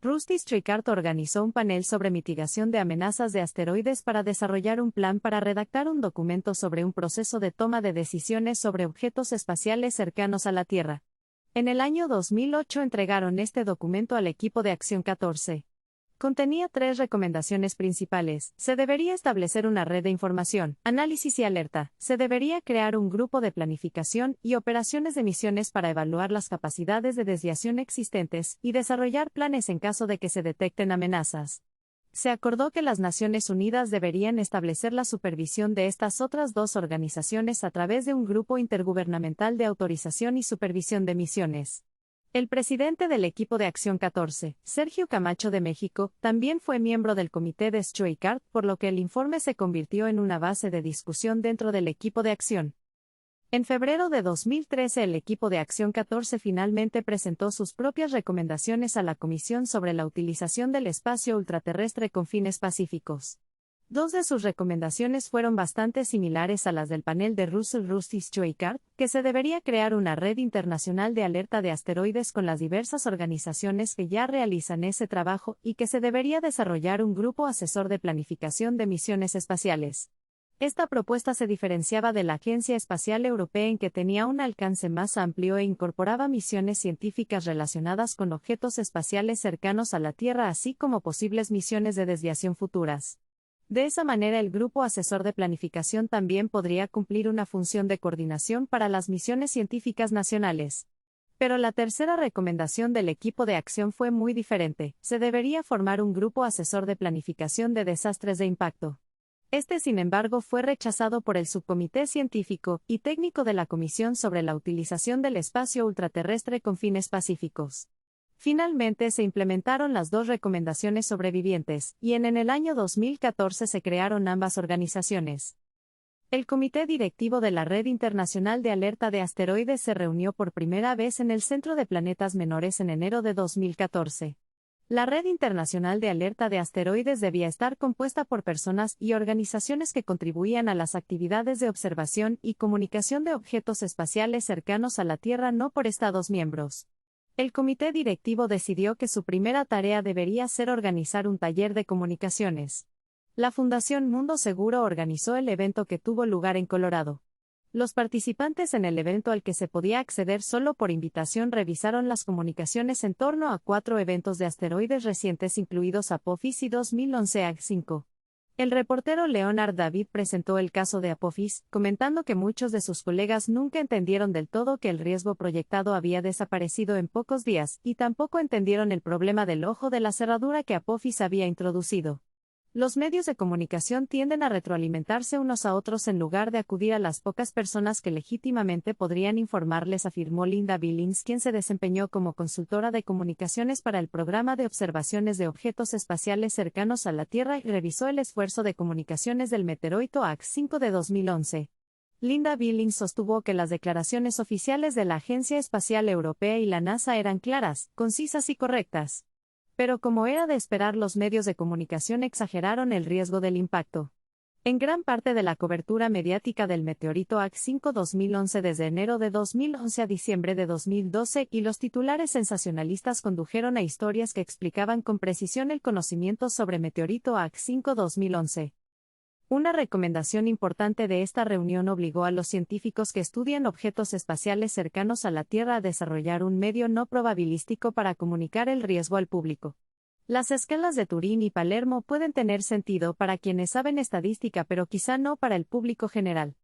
Rusty Streichart organizó un panel sobre mitigación de amenazas de asteroides para desarrollar un plan para redactar un documento sobre un proceso de toma de decisiones sobre objetos espaciales cercanos a la Tierra. En el año 2008 entregaron este documento al equipo de Acción 14. Contenía 3 recomendaciones principales: se debería establecer una red de información, análisis y alerta, se debería crear un grupo de planificación y operaciones de misiones para evaluar las capacidades de desviación existentes y desarrollar planes en caso de que se detecten amenazas. Se acordó que las Naciones Unidas deberían establecer la supervisión de estas otras 2 organizaciones a través de un grupo intergubernamental de autorización y supervisión de misiones. El presidente del equipo de Acción 14, Sergio Camacho de México, también fue miembro del comité de Streichart, por lo que el informe se convirtió en una base de discusión dentro del equipo de acción. En febrero de 2013 el equipo de Acción 14 finalmente presentó sus propias recomendaciones a la Comisión sobre la utilización del espacio ultraterrestre con fines pacíficos. Dos de sus recomendaciones fueron bastante similares a las del panel de Russell Rutherford, que se debería crear una red internacional de alerta de asteroides con las diversas organizaciones que ya realizan ese trabajo y que se debería desarrollar un grupo asesor de planificación de misiones espaciales. Esta propuesta se diferenciaba de la Agencia Espacial Europea en que tenía un alcance más amplio e incorporaba misiones científicas relacionadas con objetos espaciales cercanos a la Tierra así como posibles misiones de desviación futuras. De esa manera el Grupo Asesor de Planificación también podría cumplir una función de coordinación para las misiones científicas nacionales. Pero la tercera recomendación del equipo de acción fue muy diferente: se debería formar un Grupo Asesor de Planificación de Desastres de Impacto. Este, sin embargo, fue rechazado por el Subcomité Científico y Técnico de la Comisión sobre la Utilización del Espacio Ultraterrestre con fines pacíficos. Finalmente se implementaron las dos recomendaciones sobrevivientes, y en el año 2014 se crearon ambas organizaciones. El Comité Directivo de la Red Internacional de Alerta de Asteroides se reunió por primera vez en el Centro de Planetas Menores en enero de 2014. La Red Internacional de Alerta de Asteroides debía estar compuesta por personas y organizaciones que contribuían a las actividades de observación y comunicación de objetos espaciales cercanos a la Tierra, no por Estados miembros. El comité directivo decidió que su primera tarea debería ser organizar un taller de comunicaciones. La Fundación Mundo Seguro organizó el evento, que tuvo lugar en Colorado. Los participantes en el evento, al que se podía acceder solo por invitación, revisaron las comunicaciones en torno a 4 eventos de asteroides recientes, incluidos Apophis y 2011 AG5. El reportero Leonard David presentó el caso de Apophis, comentando que muchos de sus colegas nunca entendieron del todo que el riesgo proyectado había desaparecido en pocos días, y tampoco entendieron el problema del ojo de la cerradura que Apophis había introducido. Los medios de comunicación tienden a retroalimentarse unos a otros en lugar de acudir a las pocas personas que legítimamente podrían informarles, afirmó Linda Billings, quien se desempeñó como consultora de comunicaciones para el programa de observaciones de objetos espaciales cercanos a la Tierra y revisó el esfuerzo de comunicaciones del meteorito AG5 de 2011. Linda Billings sostuvo que las declaraciones oficiales de la Agencia Espacial Europea y la NASA eran claras, concisas y correctas. Pero, como era de esperar, los medios de comunicación exageraron el riesgo del impacto. En gran parte de la cobertura mediática del meteorito AG5 2011 desde enero de 2011 a diciembre de 2012, y los titulares sensacionalistas condujeron a historias que explicaban con precisión el conocimiento sobre meteorito AG5 2011. Una recomendación importante de esta reunión obligó a los científicos que estudian objetos espaciales cercanos a la Tierra a desarrollar un medio no probabilístico para comunicar el riesgo al público. Las escalas de Turín y Palermo pueden tener sentido para quienes saben estadística, pero quizá no para el público general.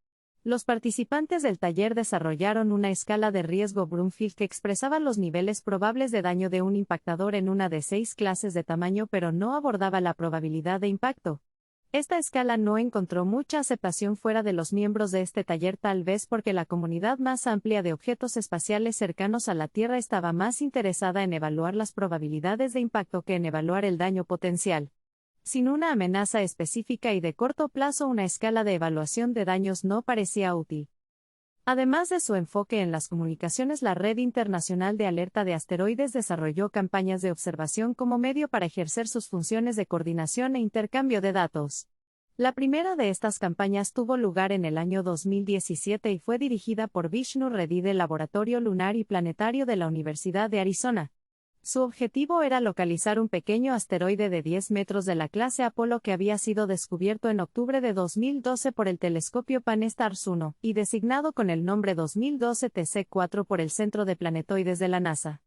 Los participantes del taller desarrollaron una escala de riesgo Brumfield que expresaba los niveles probables de daño de un impactador en una de 6 clases de tamaño, pero no abordaba la probabilidad de impacto. Esta escala no encontró mucha aceptación fuera de los miembros de este taller, tal vez porque la comunidad más amplia de objetos espaciales cercanos a la Tierra estaba más interesada en evaluar las probabilidades de impacto que en evaluar el daño potencial. Sin una amenaza específica y de corto plazo, una escala de evaluación de daños no parecía útil. Además de su enfoque en las comunicaciones, la Red Internacional de Alerta de Asteroides desarrolló campañas de observación como medio para ejercer sus funciones de coordinación e intercambio de datos. La primera de estas campañas tuvo lugar en el año 2017 y fue dirigida por Vishnu Reddy del Laboratorio Lunar y Planetario de la Universidad de Arizona. Su objetivo era localizar un pequeño asteroide de 10 metros de la clase Apolo que había sido descubierto en octubre de 2012 por el telescopio Pan-STARRS 1, y designado con el nombre 2012 TC4 por el Centro de Planetoides de la NASA.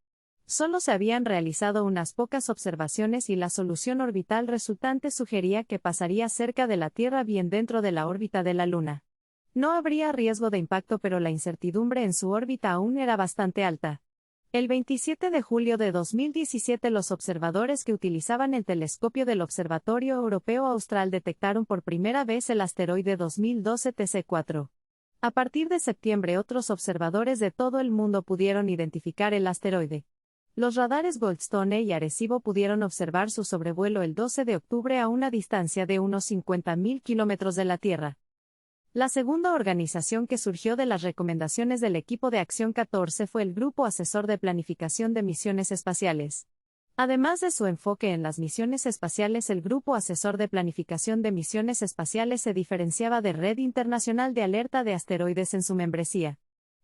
Solo se habían realizado unas pocas observaciones y la solución orbital resultante sugería que pasaría cerca de la Tierra, bien dentro de la órbita de la Luna. No habría riesgo de impacto, pero la incertidumbre en su órbita aún era bastante alta. El 27 de julio de 2017 los observadores que utilizaban el telescopio del Observatorio Europeo Austral detectaron por primera vez el asteroide 2012 TC4. A partir de septiembre otros observadores de todo el mundo pudieron identificar el asteroide. Los radares Goldstone y Arecibo pudieron observar su sobrevuelo el 12 de octubre a una distancia de unos 50.000 kilómetros de la Tierra. La segunda organización que surgió de las recomendaciones del equipo de Acción 14 fue el Grupo Asesor de Planificación de Misiones Espaciales. Además de su enfoque en las misiones espaciales, el Grupo Asesor de Planificación de Misiones Espaciales se diferenciaba de Red Internacional de Alerta de Asteroides en su membresía.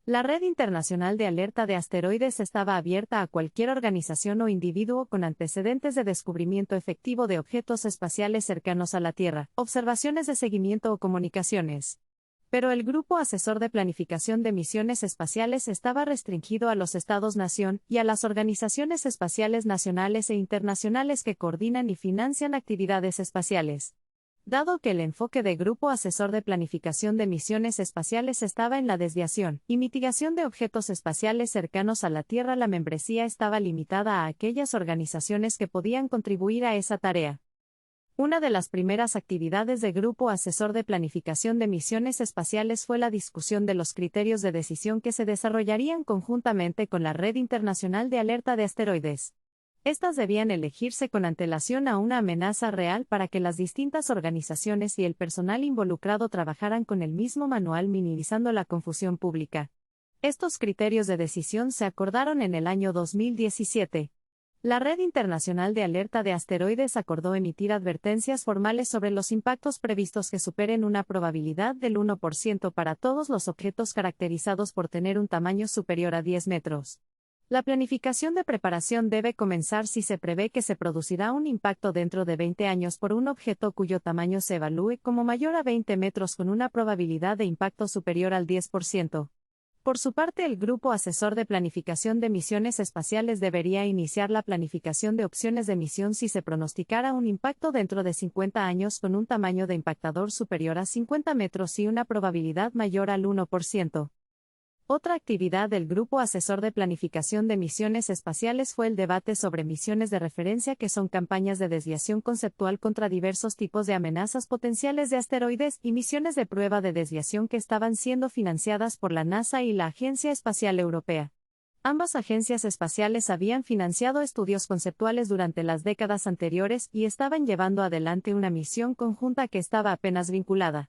La Red Internacional de Alerta de Asteroides estaba abierta a cualquier organización o individuo con antecedentes de descubrimiento efectivo de objetos espaciales cercanos a la Tierra, observaciones de seguimiento o comunicaciones. Pero el Grupo Asesor de Planificación de Misiones Espaciales estaba restringido a los Estados-nación y a las organizaciones espaciales nacionales e internacionales que coordinan y financian actividades espaciales. Dado que el enfoque de Grupo Asesor de Planificación de Misiones Espaciales estaba en la desviación y mitigación de objetos espaciales cercanos a la Tierra, la membresía estaba limitada a aquellas organizaciones que podían contribuir a esa tarea. Una de las primeras actividades de Grupo Asesor de Planificación de Misiones Espaciales fue la discusión de los criterios de decisión que se desarrollarían conjuntamente con la Red Internacional de Alerta de Asteroides. Estas debían elegirse con antelación a una amenaza real para que las distintas organizaciones y el personal involucrado trabajaran con el mismo manual, minimizando la confusión pública. Estos criterios de decisión se acordaron en el año 2017. La Red Internacional de Alerta de Asteroides acordó emitir advertencias formales sobre los impactos previstos que superen una probabilidad del 1% para todos los objetos caracterizados por tener un tamaño superior a 10 metros. La planificación de preparación debe comenzar si se prevé que se producirá un impacto dentro de 20 años por un objeto cuyo tamaño se evalúe como mayor a 20 metros con una probabilidad de impacto superior al 10%. Por su parte, el Grupo Asesor de Planificación de Misiones Espaciales debería iniciar la planificación de opciones de misión si se pronosticara un impacto dentro de 50 años con un tamaño de impactador superior a 50 metros y una probabilidad mayor al 1%. Otra actividad del Grupo Asesor de Planificación de Misiones Espaciales fue el debate sobre misiones de referencia, que son campañas de desviación conceptual contra diversos tipos de amenazas potenciales de asteroides, y misiones de prueba de desviación que estaban siendo financiadas por la NASA y la Agencia Espacial Europea. Ambas agencias espaciales habían financiado estudios conceptuales durante las décadas anteriores y estaban llevando adelante una misión conjunta que estaba apenas vinculada.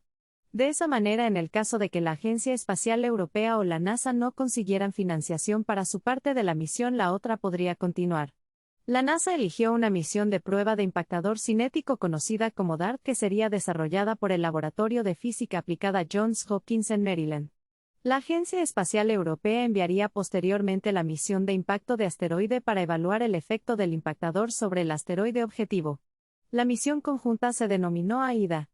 De esa manera, en el caso de que la Agencia Espacial Europea o la NASA no consiguieran financiación para su parte de la misión, la otra podría continuar. La NASA eligió una misión de prueba de impactador cinético conocida como DART, que sería desarrollada por el Laboratorio de Física Aplicada Johns Hopkins en Maryland. La Agencia Espacial Europea enviaría posteriormente la misión de impacto de asteroide para evaluar el efecto del impactador sobre el asteroide objetivo. La misión conjunta se denominó AIDA.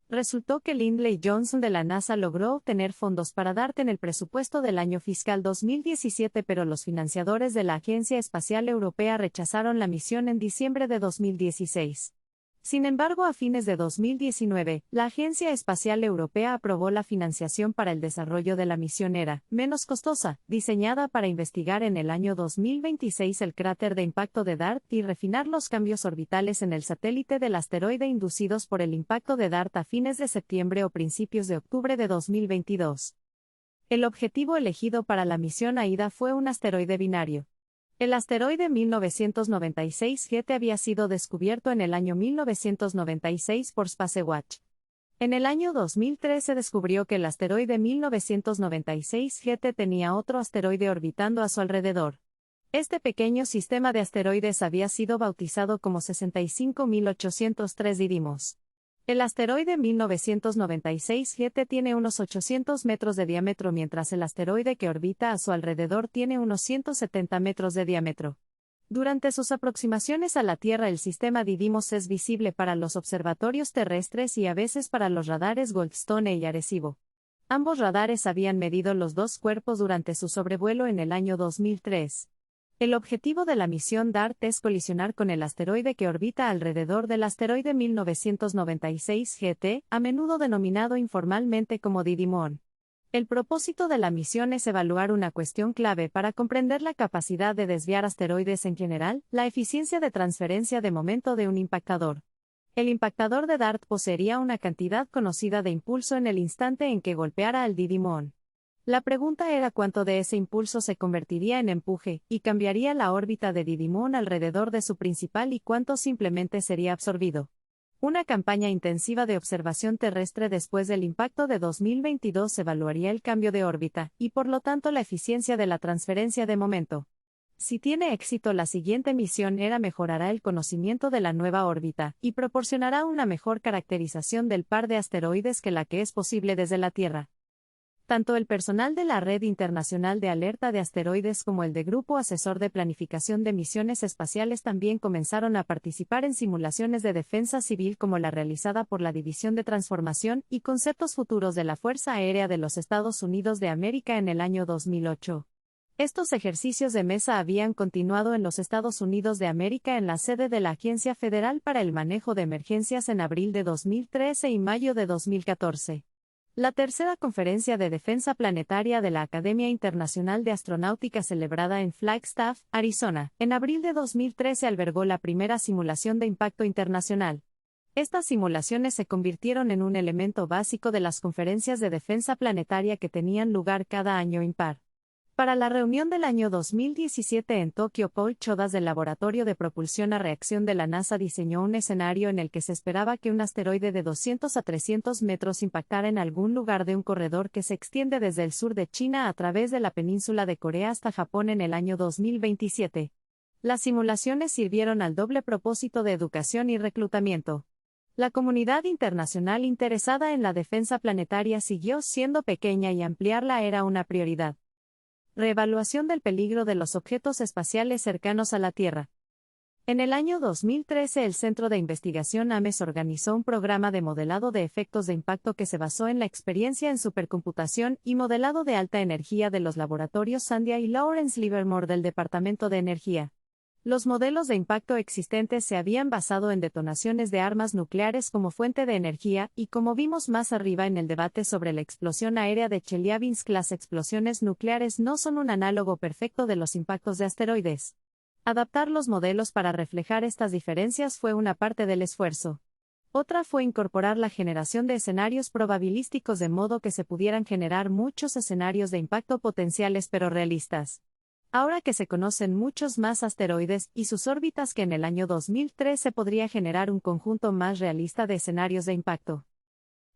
Resultó que Lindley Johnson de la NASA logró obtener fondos para DART en el presupuesto del año fiscal 2017, pero los financiadores de la Agencia Espacial Europea rechazaron la misión en diciembre de 2016. Sin embargo, a fines de 2019, la Agencia Espacial Europea aprobó la financiación para el desarrollo de la misión. Era menos costosa, diseñada para investigar en el año 2026 el cráter de impacto de DART y refinar los cambios orbitales en el satélite del asteroide inducidos por el impacto de DART a fines de septiembre o principios de octubre de 2022. El objetivo elegido para la misión AIDA fue un asteroide binario. El asteroide 1996 GT había sido descubierto en el año 1996 por Spacewatch. En el año 2003 se descubrió que el asteroide 1996 GT tenía otro asteroide orbitando a su alrededor. Este pequeño sistema de asteroides había sido bautizado como 65803 Didymos. El asteroide 1996 GT tiene unos 800 metros de diámetro, mientras el asteroide que orbita a su alrededor tiene unos 170 metros de diámetro. Durante sus aproximaciones a la Tierra, el sistema Didymos es visible para los observatorios terrestres y a veces para los radares Goldstone y Arecibo. Ambos radares habían medido los dos cuerpos durante su sobrevuelo en el año 2003. El objetivo de la misión DART es colisionar con el asteroide que orbita alrededor del asteroide 1996 GT, a menudo denominado informalmente como Didymon. El propósito de la misión es evaluar una cuestión clave para comprender la capacidad de desviar asteroides en general: la eficiencia de transferencia de momento de un impactador. El impactador de DART poseería una cantidad conocida de impulso en el instante en que golpeara al Didymon. La pregunta era cuánto de ese impulso se convertiría en empuje, y cambiaría la órbita de Didymon alrededor de su principal, y cuánto simplemente sería absorbido. Una campaña intensiva de observación terrestre después del impacto de 2022 evaluaría el cambio de órbita, y por lo tanto la eficiencia de la transferencia de momento. Si tiene éxito, la siguiente misión mejorará el conocimiento de la nueva órbita, y proporcionará una mejor caracterización del par de asteroides que la que es posible desde la Tierra. Tanto el personal de la Red Internacional de Alerta de Asteroides como el de Grupo Asesor de Planificación de Misiones Espaciales también comenzaron a participar en simulaciones de defensa civil como la realizada por la División de Transformación y Conceptos Futuros de la Fuerza Aérea de los Estados Unidos de América en el año 2008. Estos ejercicios de mesa habían continuado en los Estados Unidos de América en la sede de la Agencia Federal para el Manejo de Emergencias en abril de 2013 y mayo de 2014. La tercera conferencia de defensa planetaria de la Academia Internacional de Astronáutica celebrada en Flagstaff, Arizona, en abril de 2013 albergó la primera simulación de impacto internacional. Estas simulaciones se convirtieron en un elemento básico de las conferencias de defensa planetaria que tenían lugar cada año impar. Para la reunión del año 2017 en Tokio, Paul Chodas del Laboratorio de Propulsión a Reacción de la NASA diseñó un escenario en el que se esperaba que un asteroide de 200 a 300 metros impactara en algún lugar de un corredor que se extiende desde el sur de China a través de la península de Corea hasta Japón en el año 2027. Las simulaciones sirvieron al doble propósito de educación y reclutamiento. La comunidad internacional interesada en la defensa planetaria siguió siendo pequeña y ampliarla era una prioridad. Reevaluación del peligro de los objetos espaciales cercanos a la Tierra. En el año 2013 el Centro de Investigación AMES organizó un programa de modelado de efectos de impacto que se basó en la experiencia en supercomputación y modelado de alta energía de los laboratorios Sandia y Lawrence Livermore del Departamento de Energía. Los modelos de impacto existentes se habían basado en detonaciones de armas nucleares como fuente de energía, y como vimos más arriba en el debate sobre la explosión aérea de Chelyabinsk, las explosiones nucleares no son un análogo perfecto de los impactos de asteroides. Adaptar los modelos para reflejar estas diferencias fue una parte del esfuerzo. Otra fue incorporar la generación de escenarios probabilísticos de modo que se pudieran generar muchos escenarios de impacto potenciales pero realistas. Ahora que se conocen muchos más asteroides y sus órbitas que en el año 2003 se podría generar un conjunto más realista de escenarios de impacto.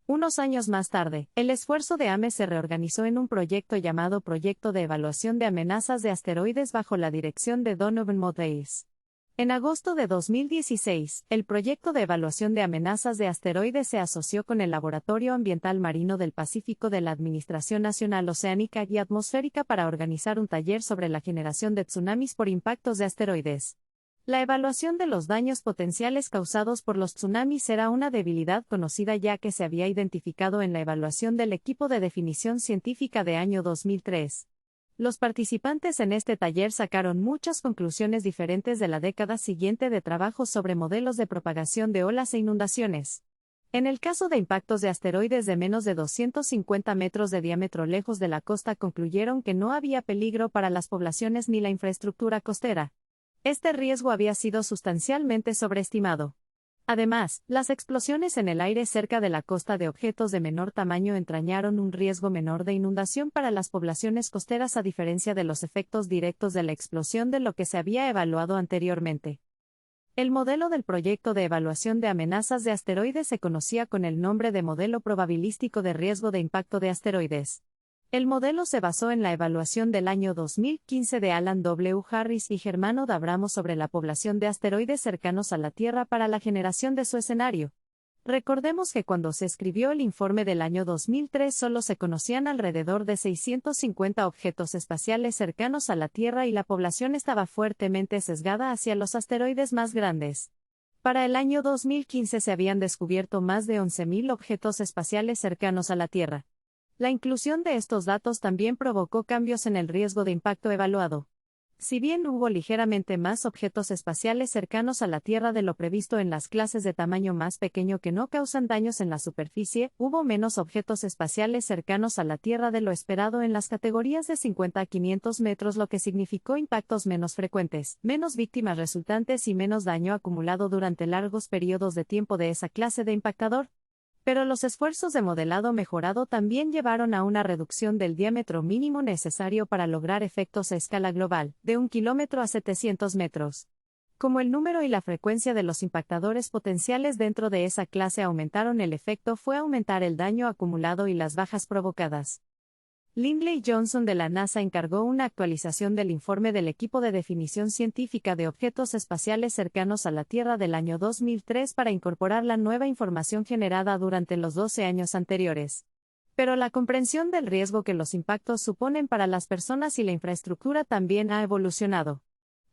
Unos años más tarde, el esfuerzo de AMES se reorganizó en un proyecto llamado Proyecto de Evaluación de Amenazas de Asteroides bajo la dirección de Donovan Modhaes. En agosto de 2016, el Proyecto de Evaluación de Amenazas de Asteroides se asoció con el Laboratorio Ambiental Marino del Pacífico de la Administración Nacional Oceánica y Atmosférica para organizar un taller sobre la generación de tsunamis por impactos de asteroides. La evaluación de los daños potenciales causados por los tsunamis era una debilidad conocida ya que se había identificado en la evaluación del equipo de definición científica de año 2003. Los participantes en este taller sacaron muchas conclusiones diferentes de la década siguiente de trabajos sobre modelos de propagación de olas e inundaciones. En el caso de impactos de asteroides de menos de 250 metros de diámetro lejos de la costa, concluyeron que no había peligro para las poblaciones ni la infraestructura costera. Este riesgo había sido sustancialmente sobreestimado. Además, las explosiones en el aire cerca de la costa de objetos de menor tamaño entrañaron un riesgo menor de inundación para las poblaciones costeras a diferencia de los efectos directos de la explosión de lo que se había evaluado anteriormente. El modelo del Proyecto de Evaluación de Amenazas de Asteroides se conocía con el nombre de Modelo Probabilístico de Riesgo de Impacto de Asteroides. El modelo se basó en la evaluación del año 2015 de Alan W. Harris y Germano D'Abramo sobre la población de asteroides cercanos a la Tierra para la generación de su escenario. Recordemos que cuando se escribió el informe del año 2003 solo se conocían alrededor de 650 objetos espaciales cercanos a la Tierra y la población estaba fuertemente sesgada hacia los asteroides más grandes. Para el año 2015 se habían descubierto más de 11.000 objetos espaciales cercanos a la Tierra. La inclusión de estos datos también provocó cambios en el riesgo de impacto evaluado. Si bien hubo ligeramente más objetos espaciales cercanos a la Tierra de lo previsto en las clases de tamaño más pequeño que no causan daños en la superficie, hubo menos objetos espaciales cercanos a la Tierra de lo esperado en las categorías de 50 a 500 metros, lo que significó impactos menos frecuentes, menos víctimas resultantes y menos daño acumulado durante largos periodos de tiempo de esa clase de impactador. Pero los esfuerzos de modelado mejorado también llevaron a una reducción del diámetro mínimo necesario para lograr efectos a escala global, de 1 kilómetro a 700 metros. Como el número y la frecuencia de los impactadores potenciales dentro de esa clase aumentaron, el efecto fue aumentar el daño acumulado y las bajas provocadas. Lindley Johnson de la NASA encargó una actualización del informe del equipo de definición científica de objetos espaciales cercanos a la Tierra del año 2003 para incorporar la nueva información generada durante los 12 años anteriores. Pero la comprensión del riesgo que los impactos suponen para las personas y la infraestructura también ha evolucionado.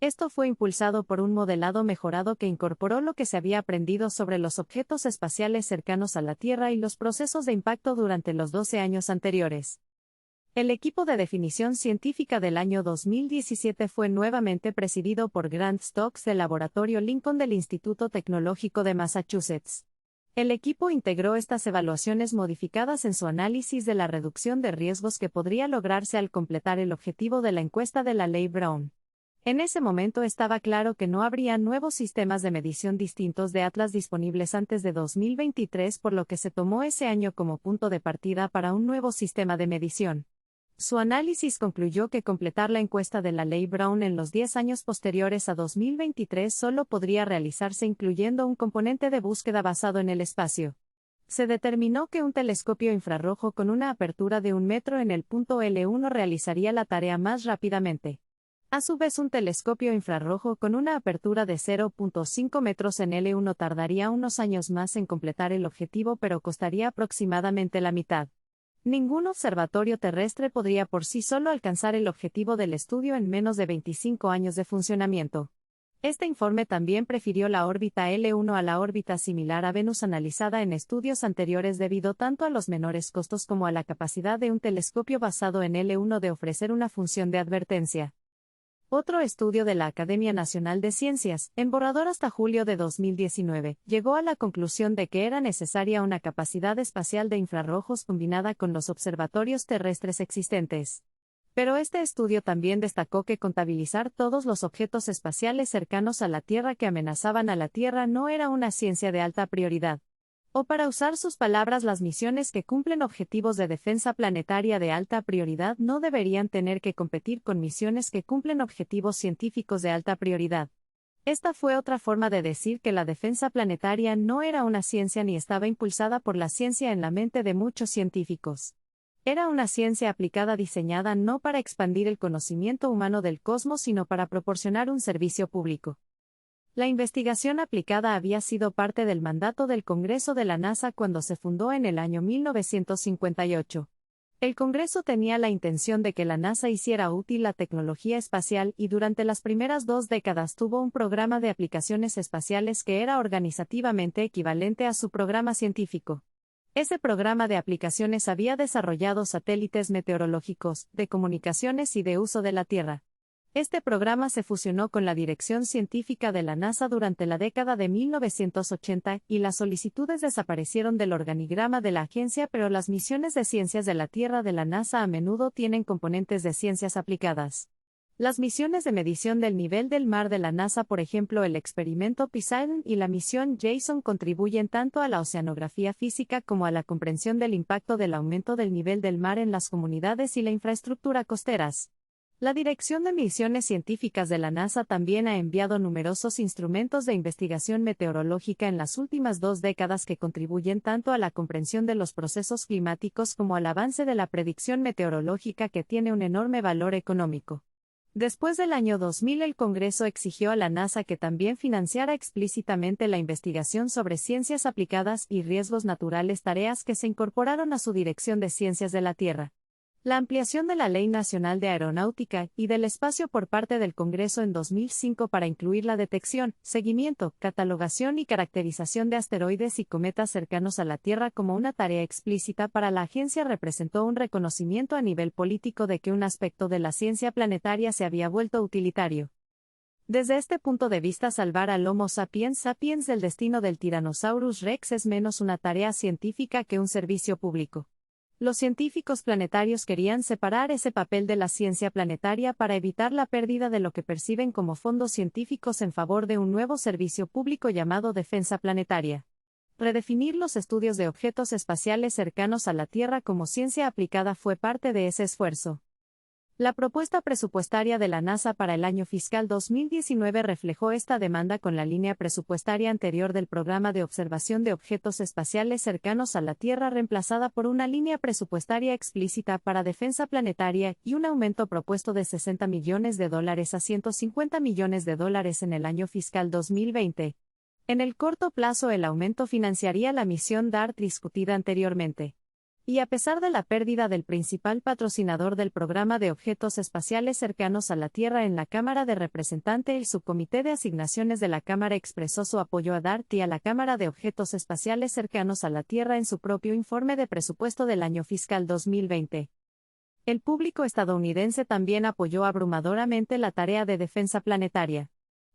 Esto fue impulsado por un modelado mejorado que incorporó lo que se había aprendido sobre los objetos espaciales cercanos a la Tierra y los procesos de impacto durante los 12 años anteriores. El equipo de definición científica del año 2017 fue nuevamente presidido por Grant Stokes del Laboratorio Lincoln del Instituto Tecnológico de Massachusetts. El equipo integró estas evaluaciones modificadas en su análisis de la reducción de riesgos que podría lograrse al completar el objetivo de la encuesta de la Ley Brown. En ese momento estaba claro que no habría nuevos sistemas de medición distintos de Atlas disponibles antes de 2023, por lo que se tomó ese año como punto de partida para un nuevo sistema de medición. Su análisis concluyó que completar la encuesta de la Ley Brown en los 10 años posteriores a 2023 solo podría realizarse incluyendo un componente de búsqueda basado en el espacio. Se determinó que un telescopio infrarrojo con una apertura de 1 metro en el punto L1 realizaría la tarea más rápidamente. A su vez, un telescopio infrarrojo con una apertura de 0.5 metros en L1 tardaría unos años más en completar el objetivo, pero costaría aproximadamente la mitad. Ningún observatorio terrestre podría por sí solo alcanzar el objetivo del estudio en menos de 25 años de funcionamiento. Este informe también prefirió la órbita L1 a la órbita similar a Venus analizada en estudios anteriores debido tanto a los menores costos como a la capacidad de un telescopio basado en L1 de ofrecer una función de advertencia. Otro estudio de la Academia Nacional de Ciencias, en borrador hasta julio de 2019, llegó a la conclusión de que era necesaria una capacidad espacial de infrarrojos combinada con los observatorios terrestres existentes. Pero este estudio también destacó que contabilizar todos los objetos espaciales cercanos a la Tierra que amenazaban a la Tierra no era una ciencia de alta prioridad. O para usar sus palabras, las misiones que cumplen objetivos de defensa planetaria de alta prioridad no deberían tener que competir con misiones que cumplen objetivos científicos de alta prioridad. Esta fue otra forma de decir que la defensa planetaria no era una ciencia ni estaba impulsada por la ciencia en la mente de muchos científicos. Era una ciencia aplicada diseñada no para expandir el conocimiento humano del cosmos, sino para proporcionar un servicio público. La investigación aplicada había sido parte del mandato del Congreso de la NASA cuando se fundó en el año 1958. El Congreso tenía la intención de que la NASA hiciera útil la tecnología espacial y durante las primeras 2 décadas tuvo un programa de aplicaciones espaciales que era organizativamente equivalente a su programa científico. Ese programa de aplicaciones había desarrollado satélites meteorológicos, de comunicaciones y de uso de la Tierra. Este programa se fusionó con la dirección científica de la NASA durante la década de 1980, y las solicitudes desaparecieron del organigrama de la agencia, pero las misiones de ciencias de la Tierra de la NASA a menudo tienen componentes de ciencias aplicadas. Las misiones de medición del nivel del mar de la NASA, por ejemplo el experimento Poseidon y la misión Jason, contribuyen tanto a la oceanografía física como a la comprensión del impacto del aumento del nivel del mar en las comunidades y la infraestructura costeras. La Dirección de Misiones Científicas de la NASA también ha enviado numerosos instrumentos de investigación meteorológica en las últimas 2 décadas que contribuyen tanto a la comprensión de los procesos climáticos como al avance de la predicción meteorológica, que tiene un enorme valor económico. Después del año 2000, el Congreso exigió a la NASA que también financiara explícitamente la investigación sobre ciencias aplicadas y riesgos naturales, tareas que se incorporaron a su Dirección de Ciencias de la Tierra. La ampliación de la Ley Nacional de Aeronáutica y del Espacio por parte del Congreso en 2005 para incluir la detección, seguimiento, catalogación y caracterización de asteroides y cometas cercanos a la Tierra como una tarea explícita para la agencia representó un reconocimiento a nivel político de que un aspecto de la ciencia planetaria se había vuelto utilitario. Desde este punto de vista, salvar al Homo sapiens sapiens del destino del Tyrannosaurus Rex es menos una tarea científica que un servicio público. Los científicos planetarios querían separar ese papel de la ciencia planetaria para evitar la pérdida de lo que perciben como fondos científicos en favor de un nuevo servicio público llamado defensa planetaria. Redefinir los estudios de objetos espaciales cercanos a la Tierra como ciencia aplicada fue parte de ese esfuerzo. La propuesta presupuestaria de la NASA para el año fiscal 2019 reflejó esta demanda con la línea presupuestaria anterior del Programa de Observación de Objetos Espaciales Cercanos a la Tierra reemplazada por una línea presupuestaria explícita para defensa planetaria y un aumento propuesto de $60 millones a $150 millones en el año fiscal 2020. En el corto plazo el aumento financiaría la misión DART discutida anteriormente. Y a pesar de la pérdida del principal patrocinador del Programa de Objetos Espaciales Cercanos a la Tierra en la Cámara de Representantes, el Subcomité de Asignaciones de la Cámara expresó su apoyo a DART y a la Cámara de Objetos Espaciales Cercanos a la Tierra en su propio informe de presupuesto del año fiscal 2020. El público estadounidense también apoyó abrumadoramente la tarea de defensa planetaria.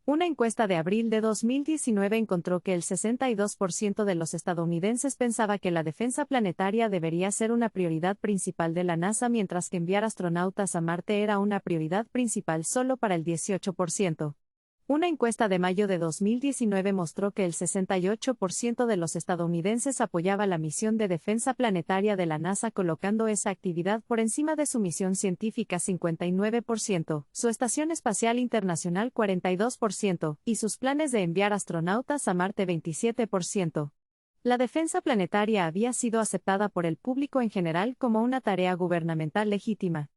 Una encuesta de abril de 2019 encontró que el 62% de los estadounidenses pensaba que la defensa planetaria debería ser una prioridad principal de la NASA, mientras que enviar astronautas a Marte era una prioridad principal solo para el 18%. Una encuesta de mayo de 2019 mostró que el 68% de los estadounidenses apoyaba la misión de defensa planetaria de la NASA, colocando esa actividad por encima de su misión científica 59%, su estación espacial internacional 42% y sus planes de enviar astronautas a Marte 27%. La defensa planetaria había sido aceptada por el público en general como una tarea gubernamental legítima.